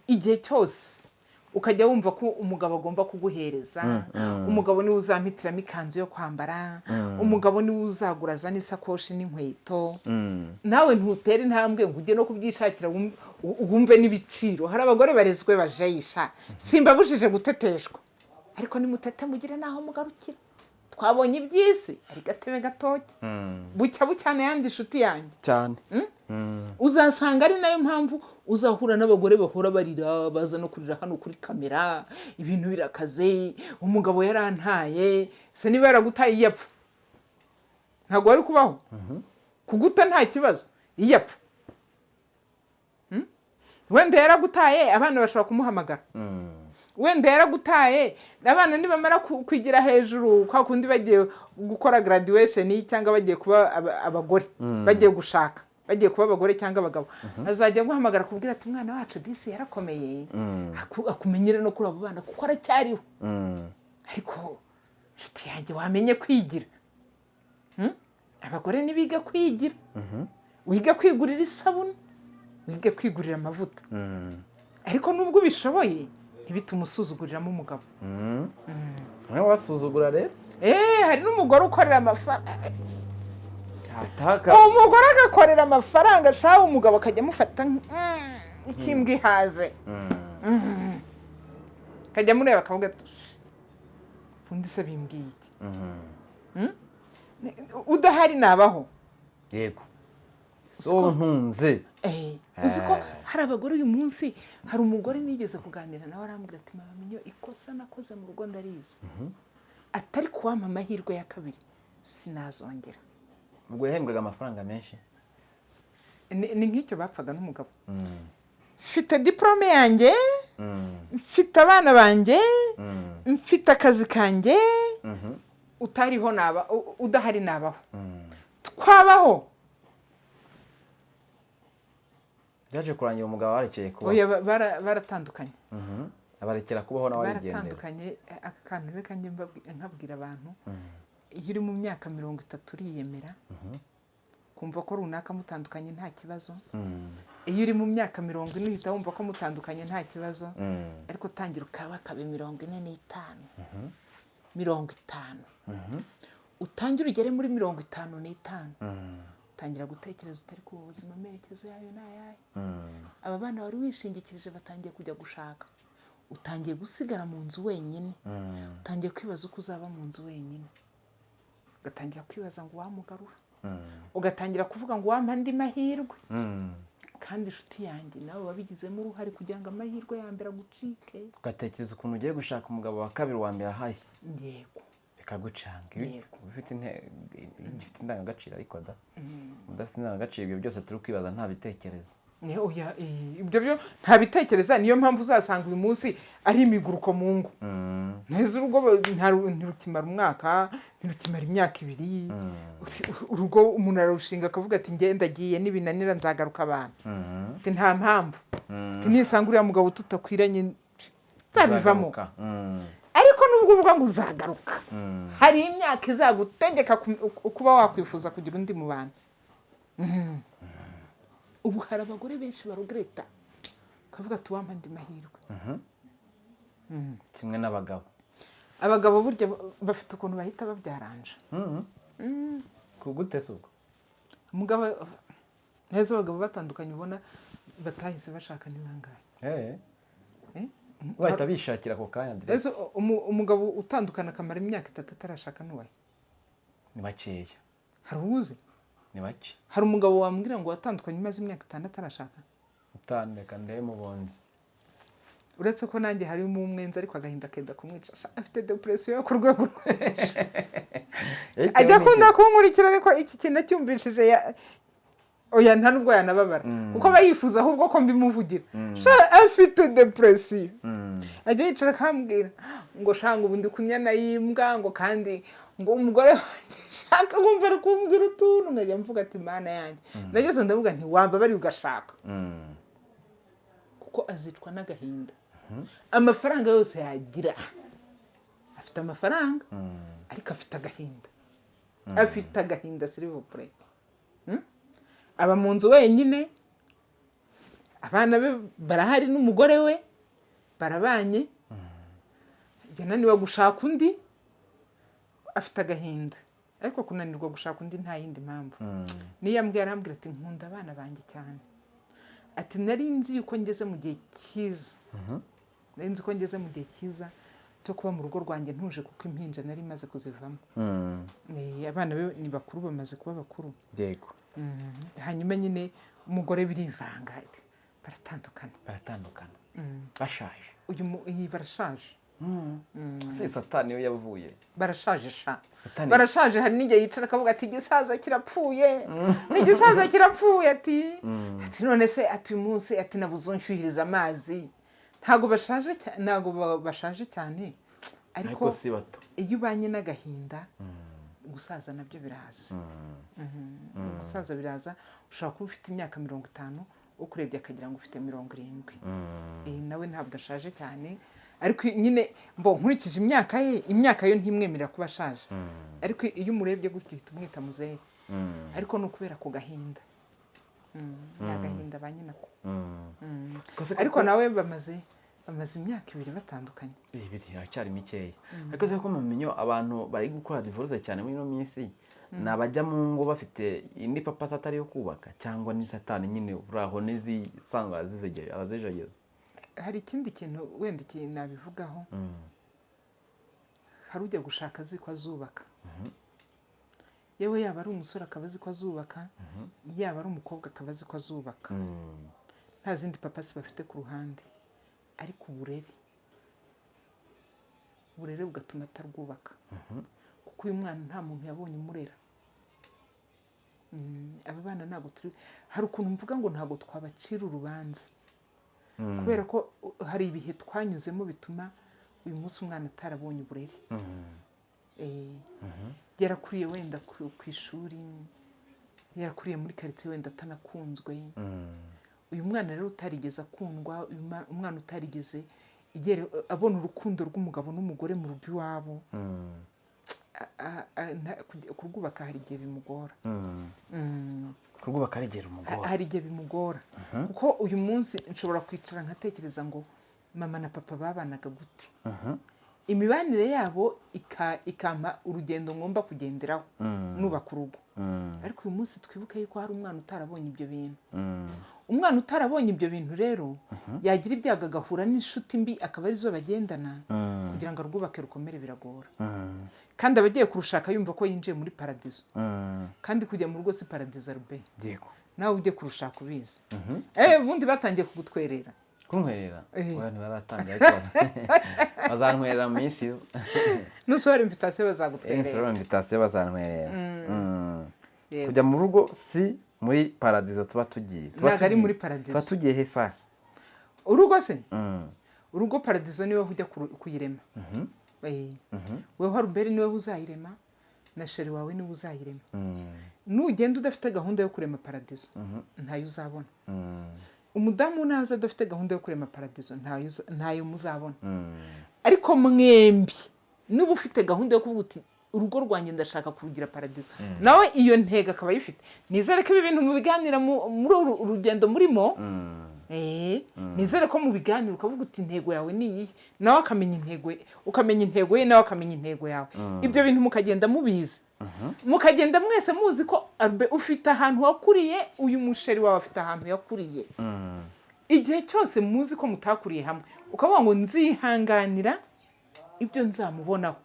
Igihe cyose ukajya wumva ko umugabo agomba kuguhereza, umugabo niwe uzampitiramo ikanzu yo kwambara, umugabo niwe uzagura za n'isakoshi n'inkweto. Nawe ntutere intambwe ngo ujye no kubyishakira wumve n'ibiciro. Hari abagore barezwe bajayisha, simbabujije guteteshwa, ariko nimutete mugire naho mugarukira. Twabonye iby'isi ari gatebe gatoki, bucya bucyane yandi inshuti yanjye cyane. Uzasanga ari nayo mpamvu uzahura n'abagore bahora barira, baza no kurira hano kuri kamera, ibintu birakaze, umugabo yarantaye. Se niba yaragutaye yapfa, ntabwo wari kubaho kuguta nta kibazo iyo apfa wenda yaragutaye abana bashobora kumuhamagara wenda yaragutaye abana nibamara kwigira hejuru kwa kundi bagiye gukora graduation cyangwa bagiye kuba abagore bagiye gushaka bagiye kuba abagore cyangwa abagabo azajya guhamagara kubwira ati umwana wacu disi yarakomeye akumenyere no kuri abo bana kuko aracyariho ariko nshuti yanjye wamenye kwigira abagore nibiga kwigira wiga kwigurira isabune wiga kwigurira amavuta ariko nubwo ubishoboye ntibitume usuzuguriramo umugabo nawe wasuzugura rero hari n'umugore ukorera amafaranga umugore agakorera amafaranga ashaka umugabo akajya amufata ikimbwa ihaze akajya amureba akavuga ati undi se bimbwiye iki udahari nabaho yego so ntunze uzi ko hari abagore uyu munsi hari umugore nigeze kuganira nawe arambwira ati mamenye ikosa nakoze mu rugo ndarizi atari kuwampa amahirwe ya kabiri sinazongera ubwo yahembwaga amafaranga menshi ni nk'icyo bapfaga n'umugabo mfite diplome yanjye mfite abana banjye mfite akazi kanjye utariho naba udahari nabaho twabaho byaje kurangira umugabo warekeye kubaho oya baratandukanye abarekera kubaho nawe arigendera baratandukanye aka kantu reka njye nkabwira abantu iyo uri mu myaka 30 uriyemera kumva ko runaka mutandukanye nta kibazo iyo uri mu myaka 40 uhita wumva ko mutandukanye nta kibazo ariko tangira ukaba 45 50 utangira ugere muri 55 tangira gutekereza utari ku buzima merekezo yayo nayaye aba bana wari wishingikirije batangiye kujya gushaka utangiye gusigara mu nzu wenyine utangiye kwibaza uko uzaba mu nzu wenyine ugatangira kwibaza ngo wamugarura ugatangira kuvuga ngo wampa andi mahirwe kandi inshuti yanjye nawe wabigizemo uruhare kugira ngo amahirwe ya mbere agucike ugatekereza ukuntu ugiye gushaka umugabo wa kabiri wa mbere ahaye yego bikagucanga ufite indangagaciro ariko udafite indangagaciro ibyo byose turi kwibaza nta bitekerezo ibyo byo nta bitekereza niyo mpamvu uzasanga uyu munsi ari imiguruko mu ngo neza urugo ntirukimara umwaka ntirukimara imyaka 2 urugo umuntu ararushinga akavuga ati ngenda agiye n'ibinanira nzagaruka abantu nta mpamvu nisanga uriya mugabo tutakwiranye nzabivamo ariko nubwo uvuga ngo uzagaruka hari imyaka izagutegeka kuba wakwifuza kugira undi mu bantu ubu hari abagore benshi barugreta kavuga ati wampa andi mahirwe kimwe n'abagabo abagabo burya bafite ukuntu bahita babyaranje kugute suko umugabo neza abagabo batandukanye ubona batahise bashaka n'ingangaye bahita bishakira ako kanya ndetse umugabo utandukana akamara imyaka 3 atarashaka n'uwaye ni bakeya hari uwuzi ni bake hari umugabo wambwira ngo watandukanye maze imyaka 5 atarashaka utandeka ndeye mubonzi uretse ko nanjye harimo umwenza ariko agahinda kenda kumwica afite depression yo ku rwego ajya kunda kunkurikira ariko iki kintu cyumvishije oya nta nubwo yanababara uko bayifuza ahubwo ko mbimuvugira afite depression ajya yicara akambwira ngo shanga ubundi kunyana yimbwa ngo kandi ngo umugore shaka kumva ari kumbwira utuntu nkajya mvuga ati mana yanjye nageze ndavuga nti wamba bari ugashaka kuko azitwa n'agahinda amafaranga yose yagira afite amafaranga ariko afite agahinda s'il vous plaît aba mu nzu wenyine abana be barahari n'umugore we barabanye yananiwe gushaka undi afite agahinda ariko kunanirwa gushaka undi nta yindi mpamvu niyambwira arambwira ati nkunda abana banjye cyane ati nari nzi yuko ngeze mu gihe cyiza nari nzi ko ngeze mu gihe cyiza cyo kuba mu rugo rwanjye ntuje kuko impinja nari maze kuzivamo abana be ni bakuru bamaze kuba bakuru yego hanyuma nyine umugore birivanga baratandukana bashaje barashaje si satani yo yavuye barashaje sha Satani- barashaje. hari n'igihe yicara akavuga ati igisaza kirapfuye n'igisaza kirapfuye ati none se ati uyu munsi ati nabuze unshyuhiriza amazi. ntabwo bashaje cyane ariko si bato. iyo ubanye n'agahinda gusaza nabyo biraza. gusaza biraza. ushobora kuba ufite imyaka 50 ukurebye akagira ngo ufite 70. nawe ntabwo ashaje cyane ariko nyine nkurikije imyaka yo ntimwemerera kuba ashaje. ariko iyo umurebye gutyo uhita umwita muzehe. ariko ni ukubera ku gahinda. ni agahinda ba nyinako. ariko nawe bamaze imyaka 2 batandukanye. ibiri haracyari mikeya. ariko se ko mumenyo abantu bari gukora divorce cyane muri ino minsi ni abajya mu ngo bafite indi papa atari yo kubaka cyangwa ni satani nyine uraho n'izisanga azijageza. hari ikindi kintu wenda nabivugaho. hari ujya gushaka azi ko azubaka. yewe yaba ari umusore akaba azi ko azubaka, yaba ari umukobwa akaba azi ko azubaka. nta zindi papasi bafite ku ruhande. ariko uburere bugatuma atarwubaka. kuko uyu mwana nta muntu yabonye umurera. aba bana ntabwo hari ukuntu mvuga ngo ntabwo twabacira urubanza. kubera ko hari ibihe twanyuzemo bituma uyu munsi umwana atarabonye uburere. yarakuriye wenda ku ishuri, yarakuriye muri karitsiye wenda atanakunzwe. uyu mwana rero utarigeze akundwa, umwana utarigeze abona urukundo rw'umugabo n'umugore mu rugo iwabo, kurwubaka hari igihe bimugora. kurwubaka hari igihe bimugora. hari igihe bimugora. kuko uyu munsi nshobora kwicara nkatekereza ngo mama na papa babanaga gute. imibanire yabo ikampa urugendo ngomba kugenderaho nubaka urugo. ariko uyu munsi twibuke yuko hari umwana utarabonye ibyo bintu. umwana utarabonye ibyo bintu rero yagira ibyago agahura n'inshuti mbi akaba arizo bagendana, kugira ngo arwubake rukomere biragora. kandi aba agiye kurushaka yumva ko yinjiye muri paradizo. kandi kujya mu rugo si paradizo rube. nawe ujye kurushaka ubizi. ubundi batangiye kugutwerera. kuntwerera abantu baratangiye ariko bazantwerera mu minsi izo. nusohora invitation bazagutwerera. nusohora invitation bazantwerera. kujya mu rugo si muri paradizo tuba tugiye. ntabwo ari muri paradizo. tuba tugiye he sasa? urugo se urugo paradizo niwe ujya kuyirema. weho Ruberi niwe uzayirema na sheri wawe niwe uzayirema. nugenda udafite gahunda yo kurema paradizo ntayo uzabona. umudamu naza adafite gahunda yo kurema paradizo ntayo muzabona. ariko mwembi niba ufite gahunda yo kuvuga uti urugo rwanjye ndashaka kurugira paradizo, nawe iyo ntego akaba ayifite, nizere ko ibi bintu mubiganira muri uru rugendo murimo. nizere ko mubiganira ukavuga uti intego yawe ni iyi, nawe akamenya intego, ukamenya intego ye nawe akamenya intego yawe. ibyo bintu mukagenda mubizi. mukagenda mwese muzi ko ufite ahantu wakuriye, uyu musheri wawe afite ahantu yakuriye. igihe cyose muzi ko mutakuriye hamwe, ukavuga ngo nzihanganira ibyo nzamubonaho,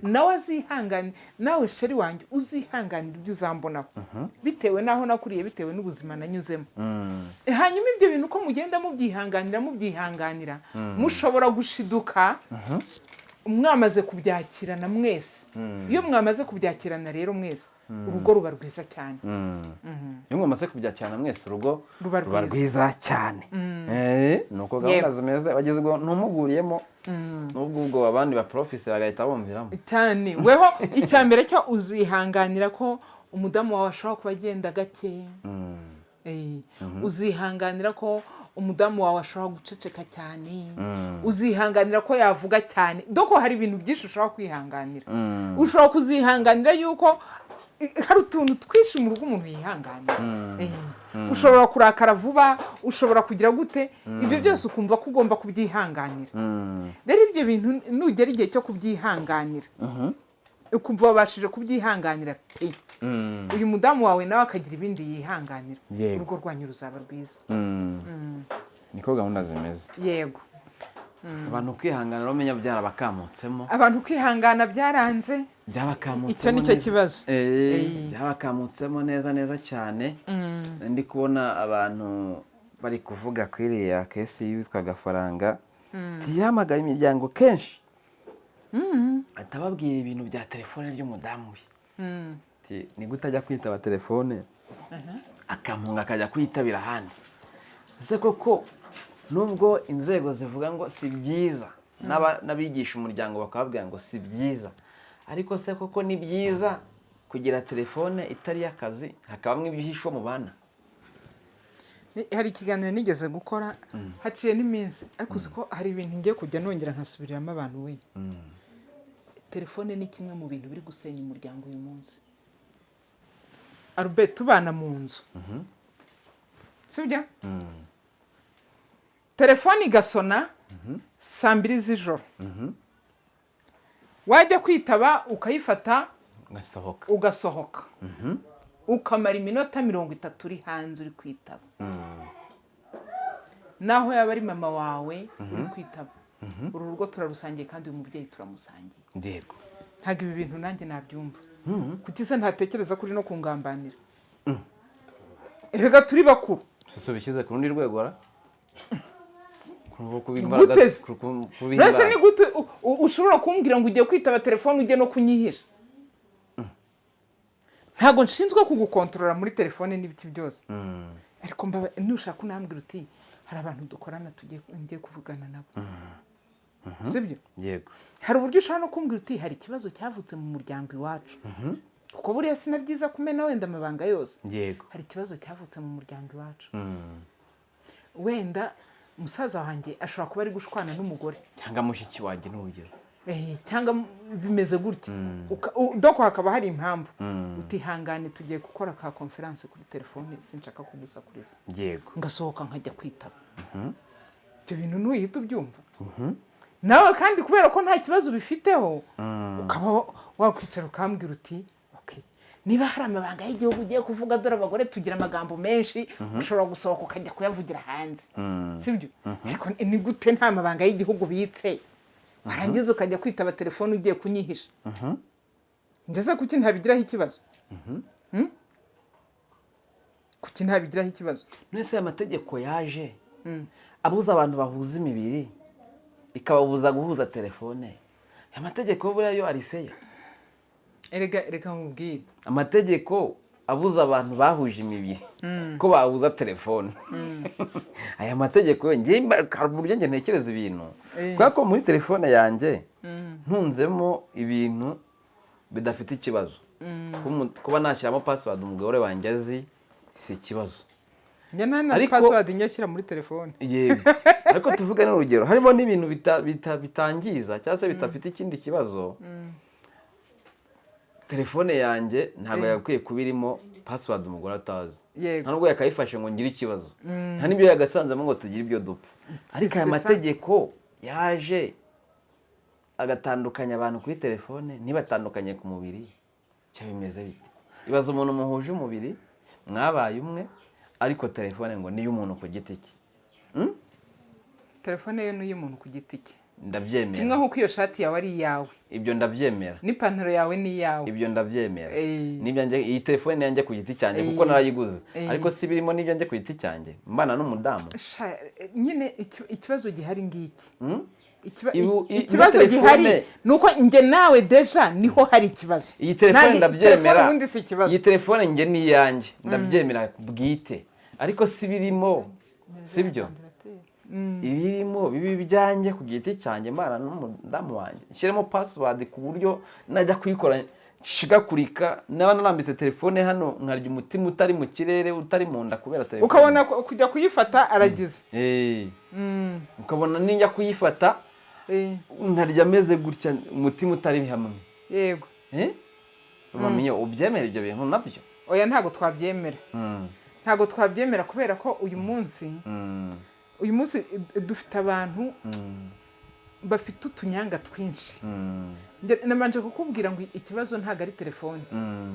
nawe azihanganira, nawe sheri wanjye uzihanganira ibyo uzambonaho, bitewe n'aho nakuriye, bitewe n'ubuzima nanyuzemo. hanyuma ibyo bintu ko mugenda mubyihanganira mushobora gushiduka mwamaze kubyakirana mwese. iyo mwamaze kubyakirana rero mwese, urugo ruba rwiza cyane. iyo mwamaze kubyakirana mwese, urugo ruba rwiza cyane. nuko gahunda zimeze bagezweho ntumuguriyemo. n'ubwo ubwo abandi ba profisi bagahita bumviramo cyane. weho icyambere cyo uzihanganira ko umudamu wawe ashobora kuba agenda gake. uzihanganira ko umudamu wawe ashobora guceceka cyane. uzihanganira ko yavuga cyane. doko hari ibintu byinshi ushobora kwihanganira. ushobora kuzihanganira yuko hari utuntu twinshi mu rugo umuntu yihanganira. ushobora kurakara vuba, ushobora kugira gute, ibyo byose ukumva ko ugomba kubyihanganira. rero ibyo bintu nugera igihe cyo kubyihanganira, ukumva wabashije kubyihanganira pe, uyu mudamu wawe nawe akagira ibindi yihanganira, urugo rwanyu ruzaba rwiza. niko gahunda zimeze. yego. abantu kwihanganira bamenya byarabakamutsemo. abantu kwihangana byaranze. byabakamutsemo. icyo nicyo kibazo. byabakamutsemo neza cyane. ndi kubona abantu bari kuvuga kuri iriya kesi yitwa Gafaranga. yamagaye imiryango kenshi atababwira ibintu bya telefone ry'umudamu we. Ati, ni gute ajya kwitaba telefone akampunga akajya kuyitabira ahandi. Ese koko nubwo inzego zivuga ngo si byiza n'abigisha umuryango bakababwira ngo si byiza, ariko se koko ni byiza kugira telefone itari y'akazi hakabamo ibihisho mu bana? Hari ikiganiro nigeze gukora haciye n'iminsi ariko uzi ko hari ibintu ngiye kujya nongera nkasubiriramo abantu we. Telefone ni kimwe mu bintu biri gusenya umuryango uyu munsi. Albert, tubana mu nzu sibyo? Telefone igasona saa 2 z'ijoro, wajya kwitaba ukayifata ugasohoka, ukamara iminota 30 uri hanze uri kwitaba, naho yaba ari mama wawe uri kwitaba. Uru rugo turarusangiye kandi uyu mubyeyi turamusangiye. Yego. Ntabwo ibi bintu nanjye nabyumva. Kuki se ntatekereza kuri no kungambanira? Erega turi bakuru. Suso bishyize ku rundi rwego ra? Nase ni gute ushobora kumbwira ngo ugiye kwitaba telefone ujye no kunyihisha? Ntabwo nshinzwe kugukontorora muri telefone n'ibiti byose. Ariko nushaka unambwira uti hari abantu dukorana ngiye kuvugana nabo. Sibyo? Yego. Hari uburyo ushobora no kumbwira uti hari ikibazo cyavutse mu muryango iwacu. Kuko buriya sinabyiza kumena wenda amabanga yose. Yego. Hari ikibazo cyavutse mu muryango iwacu. Wenda musaza wanjye ashobora kuba ari gushwana n'umugore cyangwa mushiki wanjye n'urugero. Cyangwa bimeze gutya. Doko hakaba hari impamvu. Utihangane tugiye gukora ka conference kuri telefone sinshaka kugusakuriza. Yego. Ngasohoka nkajya kwitaba. Ibyo bintu ntuyita ubyumva. Nawe kandi kubera ko nta kibazo bifiteho ukaba wakwicara ukambwira uti okay, niba hari amabanga y'igihugu ugiye kuvuga dore abagore tugira amagambo menshi ushobora gusohoka ukajya kuyavugira hanze. Sibyo? Ariko ni gute nta mabanga y'igihugu bitse warangiza ukajya kwitaba telefone ugiye kunyihisha? Ndetse kuki ntabigiraho ikibazo? Kuki ntabigiraho ikibazo? Nese amategeko yaje abuza abantu bahuza imibiri ikababuza guhuza telefone. Amategeko buriya yo ari feya. Erega mubwire. Amategeko abuza abantu bahuje imibiri ko bahuza telefone. Aya mategeko buryo nge ntekereza ibintu. Kuko muri telefone yanjye ntunzemo ibintu bidafite ikibazo. Kuba nashyiramo password umugore wanjye azi si ikibazo. Njye password nyashyira muri telefone. Yego. Ariko tuvuge n'urugero harimo n'ibintu bitangiza cyangwa se bitafite ikindi kibazo. Telefone yanjye ntabwo yakwiye kubirimo password umugore atazi. Nta nubwo yakayifashe ngo ngire ikibazo. Nta n'ibyo yagasanzemo ngo tugire ibyo dupfa. Ariko aya mategeko yaje agatandukanya abantu kuri telefone ntibatandukanye ku mubiri. Cyo bimeze bite? Ibaza umuntu muhuje umubiri mwabaye umwe ariko telefone ngo niyo umuntu ku giti cye. Telefone yo niyo umuntu ku giti cye. Ndabyemera. Kimwe nkuko iyo shati yawe ari iyawe. Ibyo ndabyemera. N'ipantaro yawe ni iyawe. Ibyo ndabyemera. Nibyanjye iyi telefone yanjye ku giti cyanjye kuko narayiguze. Ariko si birimo nibyanjye ku giti cyanjye. Mbana n'umudamu. Nyine ikibazo gihari ngiki. Ikibazo gihari nuko nge nawe deja niho hari ikibazo. Iyi telefone ndabyemera. Iyi telefone nge ni yanjye. Ndabyemera bwite. Ariko si birimo. Sibyo? Ibirimo bibi byanjye ku giti cyanjye mbana n'umudamu wanjye. Nshyiremo password ku buryo najya kuyikora shigakurika naba narambitse telefone hano nkarya umutima utari mu kirere utari mu nda kubera telefone. Ukabona kujya kuyifata aragize. Ukabona ninjya kuyifata nkarya ameze gutya umutima utari hamwe. Yego. Bamenye ubyemera ibyo bintu nabyo. Oya ntago twabyemera. Ntago twabyemera kubera ko uyu munsi dufite abantu bafite utunyanga twinshi. Namanje kukubwira ngo ikibazo ntago ari telefone.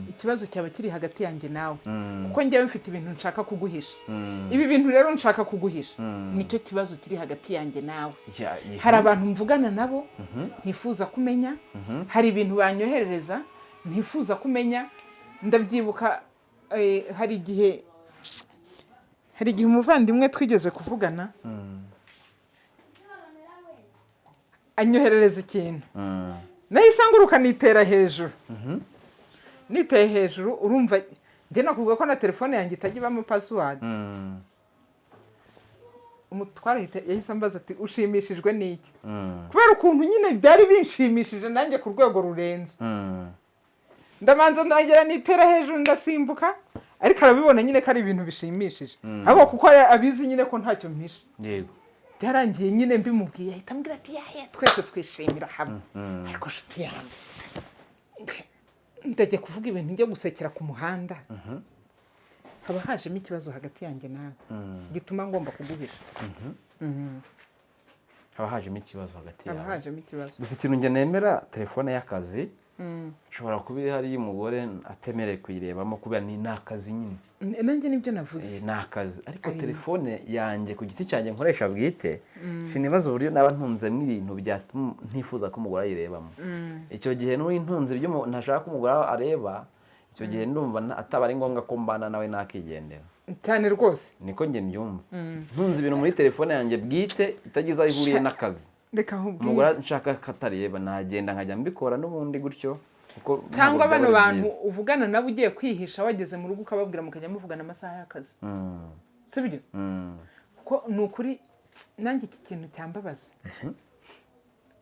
Ikibazo cyaba kiri hagati yanjye nawe. Kuko njyewe mfite ibintu nshaka kuguhisha. Ibi bintu rero nshaka kuguhisha nicyo kibazo kiri hagati yanjye nawe. Hari abantu mvugana nabo ntifuza kumenya. Hari ibintu banyoherereza ntifuza kumenya. Ndabyibuka hari igihe umuvandimwe twigeze kuvugana anyoherereza ikintu nahise nguruka nitera hejuru niteye hejuru urumva njye nakuvuga ko na telefone yanjye itajya ibamo password. Umutware yahise ambaza ati ushimishijwe n'iki? Kubera ukuntu nyine byari binshimishije nanjye ku rwego rurenze. Ndamanza ndagera nitera hejuru ndasimbuka ariko arabibona nyine ko ari ibintu bishimishije. Ahubwo kuko abizi nyine ko ntacyo mpisha. Yego. Byarangiye nyine mbimubwiye ahita ambwira ati yahe twese twishimira hamwe. Ariko nshuti yanjye ndajya kuvuga ibintu njya gusekera ku muhanda. Haba hajemo ikibazo hagati yanjye nawe gituma ngomba kuguhisha. Haba hajemo ikibazo hagati yawe. Haba hajemo ikibazo. Gusa ikintu njye nemera telefone y'akazi ushobora kuba iri hariya umugore atemereye kuyirebamo kubera ni n'akazi nyine. Nanjye nibyo navuze. Ni akazi ariko telefone yanjye ku giti cyanjye nkoresha bwite sinibaza uburyo naba ntunzemo ibintu byatuma ntifuza ko umugore ayirebamo. Icyo gihe n'intunze ibyo ntashaka ko umugore areba icyo gihe ndumva ataba ari ngombwa ko mbana nawe nakigendera. Cyane rwose. Niko njye mbyumva. Ntunze ibintu muri telefone yanjye bwite itagize aho ihuriye n'akazi. Reka nkubwire. Umugore nshaka katareba nagenda nkajya mbikora n'ubundi gutyo. Cyangwa bano bantu uvugana nabo ugiye kwihisha wageze mu rugo ukababwira mukajya muvugana amasaha y'akazi. Sibyo? Kuko ni ukuri nanjye iki kintu cyambabaza.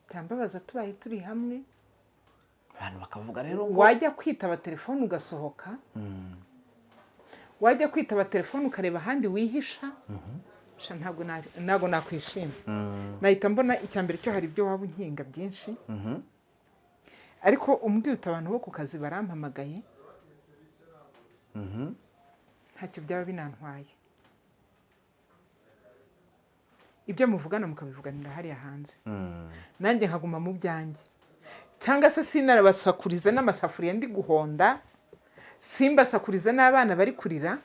Cyambabaza tubaye turi hamwe. Abantu bakavuga rero ngo wajya kwitaba telefone ugasohoka. Wajya kwitaba telefone ukareba ahandi wihisha. Ntabwo nakwishima. Nahita mbona icyambere cyo hari ibyo waba unkinga byinshi. Ariko umbwiye abantu bo ku kazi barampamagaye. Ntacyo byaba binantwaye. Ibyo muvugana mukabivuganira hariya hanze. Nanjye nkaguma mu byanjye. Cyangwa se sinarabasakurize n'amasafuriya ndi guhonda. Simbasakurize n'abana bari kurira.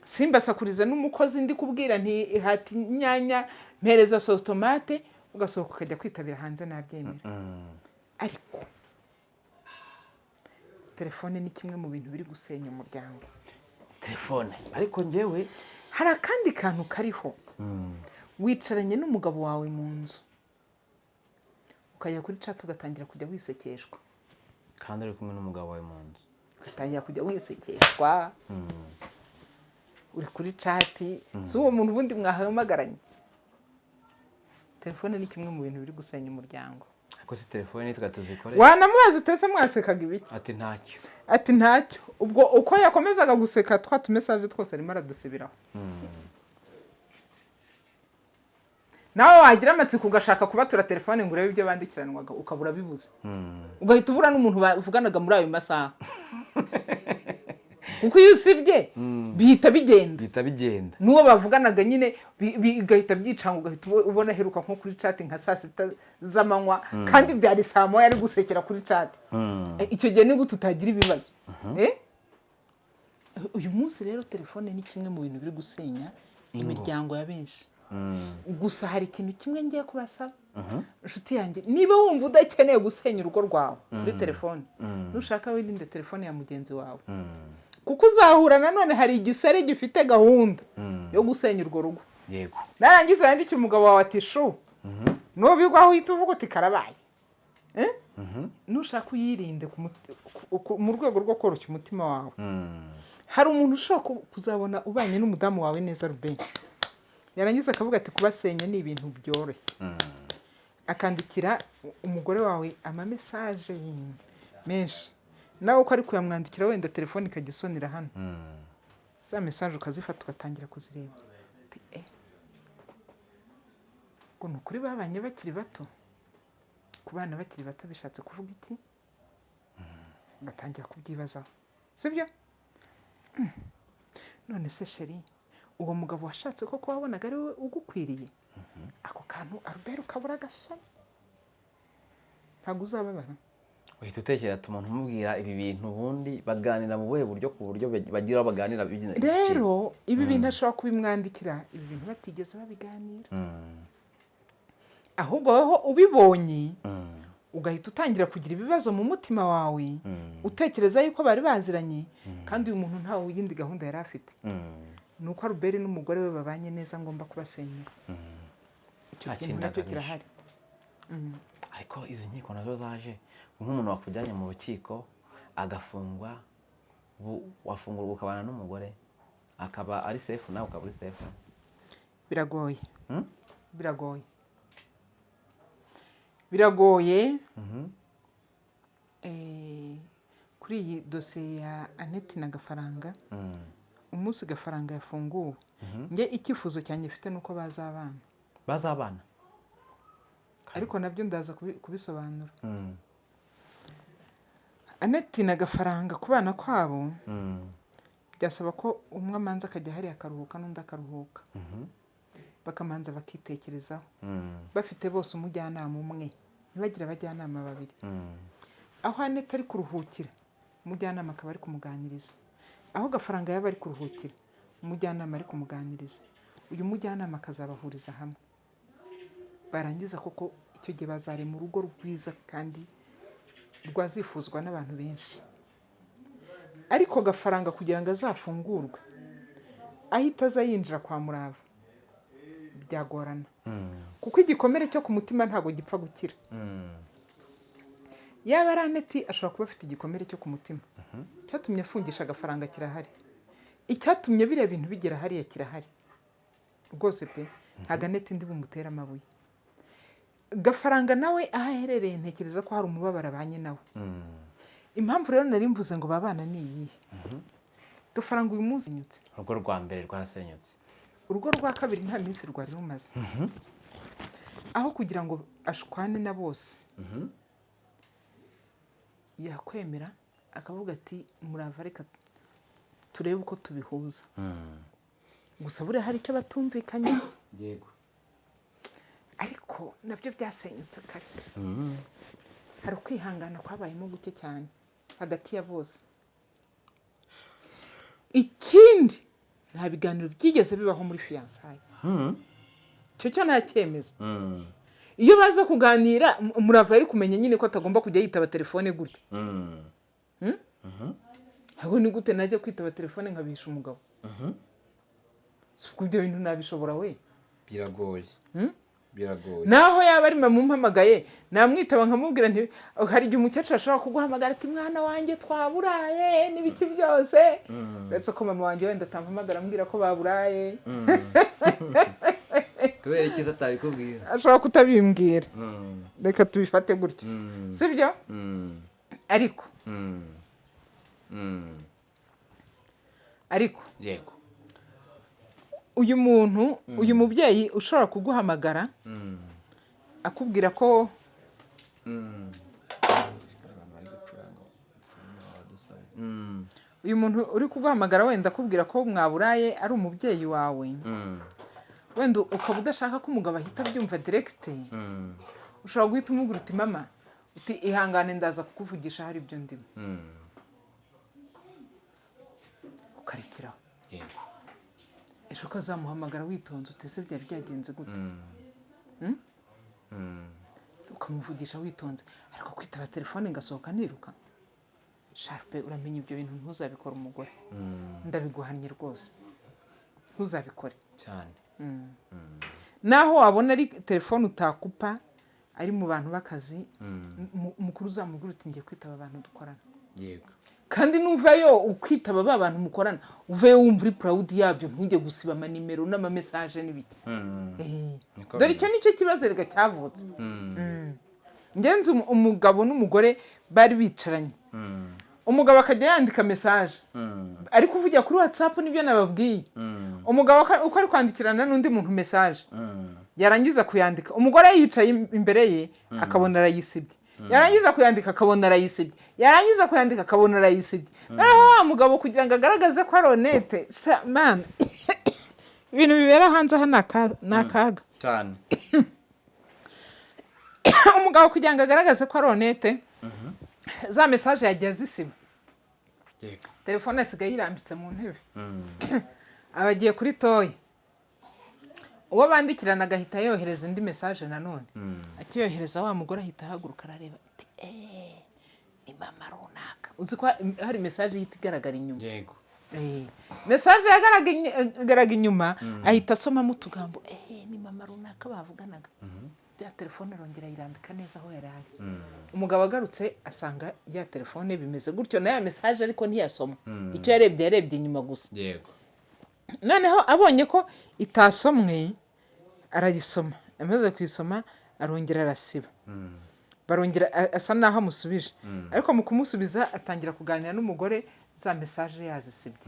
Simbasakurize n'umukozi ndi kubwira nti hati inyanya mpereza sauce tomate ugasohoka ukajya kwitabira hanze nabyemera. Ariko telefone ni kimwe mu bintu biri gusenya umuryango. Telefone ariko njyewe hari akandi kantu kariho. Wicaranye n'umugabo wawe mu nzu ukajya kuri chat ugatangira kujya wisekeshwa. Kandi ari kumwe n'umugabo wawe mu nzu ugatangira kujya wisekeshwa. Uri kuri chat si uwo muntu ubundi mwahamagaranye. Telefone ni kimwe mu bintu biri gusenya umuryango. Ariko si telefone tuzikore. Wanamubaza utese mwasekaga ibiki? Ati ntacyo. Ubwo uko yakomezaga guseka twa tumessage twose arimo aradusibiraho. Nawe wagira amatsiko ugashaka kubatura telefone ngo urebe ibyo bandikiranwaga ukabura bibuze. Ugahita ubura n'umuntu bavuganaga muri ayo masaha. Kuko iyo usibye bihita bigenda. N'uwo bavuganaga nyine bigahita byicanga ugahita ubona heruka nko kuri chat nka saa 6 z'amanywa kandi byari saa moya ari gusekera kuri chat. Icyo gihe niba tutagira ibibazo. Uyu munsi rero telefone ni kimwe mu bintu biri gusenya imiryango ya benshi. Gusa hari ikintu kimwe ngiye kubasaba. Inshuti yanjye niba wumva udakeneye gusenya urugo rwawe kuri telefone nushaka wirinde telefone ya mugenzi wawe. Kuko uzahura nanone hari igisare gifite gahunda yo gusenya urwo rugo. Yego. Narangiza yandike umugabo wawe ati shu. Nubigwaho uhita uvuga uti karabaye. Nushaka uyirinde mu rwego rwo koroshya umutima wawe. Hari umuntu ushobora kuzabona ubanye n'umudamu wawe neza Ruben. Yarangiza akavuga ati kubasenya ni ibintu byoroshye. Akandikira umugore wawe ama message menshi. Nawe uko ari kuyamwandikira wenda telefone ikagisonera hano. Za message ukazifata ugatangira kuzireba. Ngo nukuri babanye bakiri bato. Kubana bakiri bato bishatse kuvuga iki? Gatangira kubyibazaho. Sibyo? None se chérie, uwo mugabo washatse ko wabonaga ari we ugukwiriye. Ako kantu Albert ukabura gasoni. Ntabwo uzababara. Uhita utekereza umuntu umubwira ibi bintu ubundi baganira mu buhe buryo ku buryo bagira baganira bigize. Rero ibi bintu ashobora kubimwandikira ibi bintu batigeze babiganira. Ahubwo wowe ubibonye ugahita utangira kugira ibibazo mu mutima wawe utekereza yuko bari baziranye kandi uyu muntu ntawe yindi gahunda yari afite. Nuko Albert n'umugore we babanye neza ngomba kubasenyera. Icyo kintu nacyo kirahari. Ariko izi nkiko nazo zaje nk'umuntu wakujyanye mu rukiko agafungwa wafungurwa ukabana n'umugore akaba ari sefu nawe ukaba uri sefu. biragoye biragoye kuri iyi dosiye ya Annette na Gafaranga. Umunsi Gafaranga yafunguwe njye icyifuzo cyanjye mfite nuko bazabana ariko nabyo ndaza kubisobanura. Annette na Gafaranga kubana kwabo byasaba ko umwe amanza akajya hariya akaruhuka n'undi akaruhuka, bakamanza bakitekerezaho bafite bose umujyanama umwe, ntibagira abajyanama babiri. Aho Annette ari kuruhukira umujyanama akaba ari kumuganiriza, aho Gafaranga yaba ari kuruhukira umujyanama ari kumuganiriza, uyu mujyanama akazabahuriza hamwe, barangiza koko icyo gihe bazarema urugo rwiza kandi rwazifuzwa n'abantu benshi. Ariko Gafaranga kugira ngo azafungurwe ahita aza yinjira kwa Murava byagorana, kuko igikomere cyo ku mutima ntabwo gipfa gukira. Yaba ari Annette ashobora kuba afite igikomere cyo ku mutima cyatumye afungisha Gafaranga kirahari, icyatumye biriya bintu bigera hariya kirahari rwose pe. Ntabwo Annette ndi bumutera amabuye. Gafaranga nawe aho aherereye ntekereza ko hari umubabaro abanye nawe. Impamvu rero nari mvuze ngo babana ni iyihe? Gafaranga uyu munsi nyutse, urugo rwa mbere rwarasenyutse, urugo rwa kabiri nta minsi rwari rumaze. Aho kugira ngo ashwane na bose yakwemera akavuga ati Murava reka turebe uko tubihuza. Gusa buriya hari icyo batumvikanye, yego, ariko nabyo byasenyutse kare. Hari ukwihangana kwabayemo guke cyane hagati ya bose. Ikindi nta biganiro byigeze bibaho muri fiyansaye, cyo ntacyemeza. Iyo baza kuganira Murava yari kumenya nyine ko atagomba kujya yitaba telefone gutya. Ahubwo ni gute najya kwitaba telefone nkabihisha umugabo? Si uko ibyo bintu nabishobora we. Biragoye. Naho yaba ari mamumpamagaye namwitaba nkamubwira nti hari igihe umukecuru ashobora kuguhamagara ati mwana wanjye twaburaye n'ibiki byose, ndetse ko mama wanjye wenda atampamagara ambwira ko baburaye kubera ikiza atabikubwira, ashobora kutabimbwira. Reka tubifate gutyo, sibyo? Ariko yego, uyu muntu uyu mubyeyi ushobora kuguhamagara akubwira ko uyu muntu uri kuguhamagara wenda akubwira ko mwaburaye ari umubyeyi wawe, wenda ukaba udashaka ko umugabo ahita abyumva direkite, ushobora guhita umubwira uti mama, uti ihangane ndaza kukuvugisha hari ibyo ndimo, ukarekeraho. Ejo ukazamuhamagara witonze utese byari byagenze gute, ukamuvugisha witonze. Ariko kwitaba telefone ngasohoka niruka, sharpe, uramenya ibyo bintu ntuzabikora umugore. Ndabiguhannye rwose, ntuzabikore cyane. Naho wabona ari telefone utakupa ari mu bantu b'akazi, mukuru uzamubwira uti ngiye kwitaba abantu dukorana. Yego. Kandi nuvayo ukwitaba ba bantu mukorana, uveyo wumva uri proud yabyo, ntujye gusiba amanimero n'amamesaje n'ibiki. Dore icyo nicyo kibazo rega cyavutse. Ngenzi umugabo n'umugore bari bicaranye, umugabo akajya yandika mesaje ari kuvugira kuri WhatsApp, nibyo nababwiye. Umugabo uko ari kwandikirana n'undi muntu mesaje, yarangiza kuyandika, umugore yicaye imbere ye akabona arayisibye, yarangiza kuyandika akabona arayisibye, yarangiza kuyandika akabona arayisibye. Naho wa mugabo kugira ngo agaragaze ko ari honnête, man, ibintu bibera hanze aha nakaga cyane. Umugabo kugira ngo agaragaze ko ari honnête, za mesaje yagiye zisiba, telefone asigaye yirambitse mu ntebe, abagiye kuri toye, uwo bandikirana agahita yohereza indi mesaje nanone. Akiyohereza wa mugore ahita ahaguruka arareba ati ni mama runaka. Uzi ko hari mesaje ihita igaragara inyuma. Yego. Mesaje yagaragara inyuma ahita asomamo utugambo ni mama runaka bavuganaga. ya telefone arongera ayirambika neza aho yari ari. Umugabo agarutse asanga ya telefone bimeze gutyo na ya message ariko ntiyasoma. Icyo yarebye inyuma gusa. Yego. Noneho abonye ko itasomwe arayisoma. Amaze kuyisoma arongera arasiba. Barongera asa naho amusubije. Ariko mu kumusubiza atangira kuganira n'umugore za message yazisibye.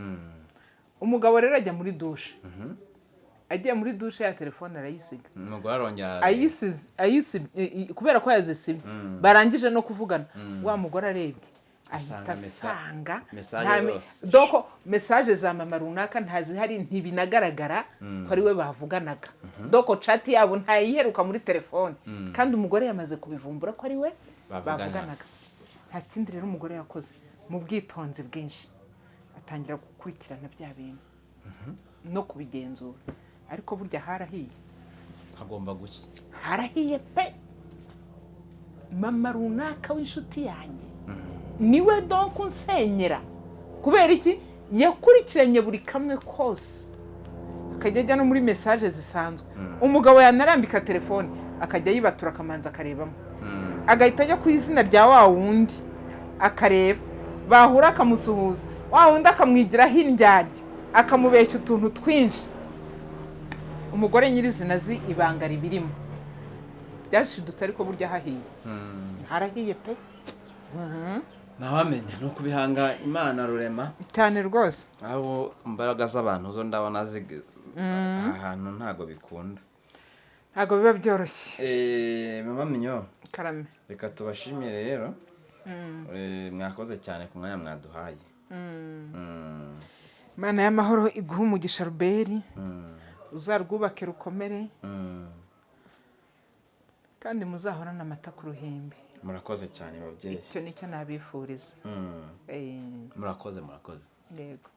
Umugabo rero ajya muri douche. Agiye muri douche ya telefone arayisiga. Umugore arongera ayisibye kubera ko yazisibye. Barangije no kuvugana. Wa mugore arebye ahita asanga doko message za mama runaka ntazihari ntibinagaragara ko ari we bavuganaga. Doko chat yabo ntayiheruka muri telefone kandi umugore yamaze kubivumbura ko ari we bavuganaga. Nta kindi rero umugore yakoze mu bwitonzi bwinshi atangira gukurikirana bya bintu no kubigenzura. Ariko burya harahiye, hagomba gushya, harahiye pe. Mama runaka w'inshuti yanjye niwe donc unsenyera kubera iki yakurikiranye buri kamwe kose akajya no muri message zisanzwe. Umugabo yanarambika telefone akajya yibatura akamanza akarebamo agahita ajya ku izina rya wa wundi akareba bahura akamusuhuza wa wundi akamwigiraho indyarya akamubeshya utuntu twinshi. Umugore nyirizina azi ibanga ribirimo byashidutse ariko burya hahiye harahiye pe. Ntawamenya no kubihanga Imana rurema cyane rwose. Abo imbaraga z'abantu zo ndabona ahantu ntago bikunda, ntago biba byoroshye. Mama Minyo karame, reka tubashimire rero. Mwakoze cyane ku mwanya mwaduhaye. Imana y'amahoro iguha umugisha Ruberi, uzarwubake rukomere kandi muzahorana amata ku ruhimbi. Murakoze cyane babyeyi. Icyo nicyo nabifuriza. Murakoze. Yego.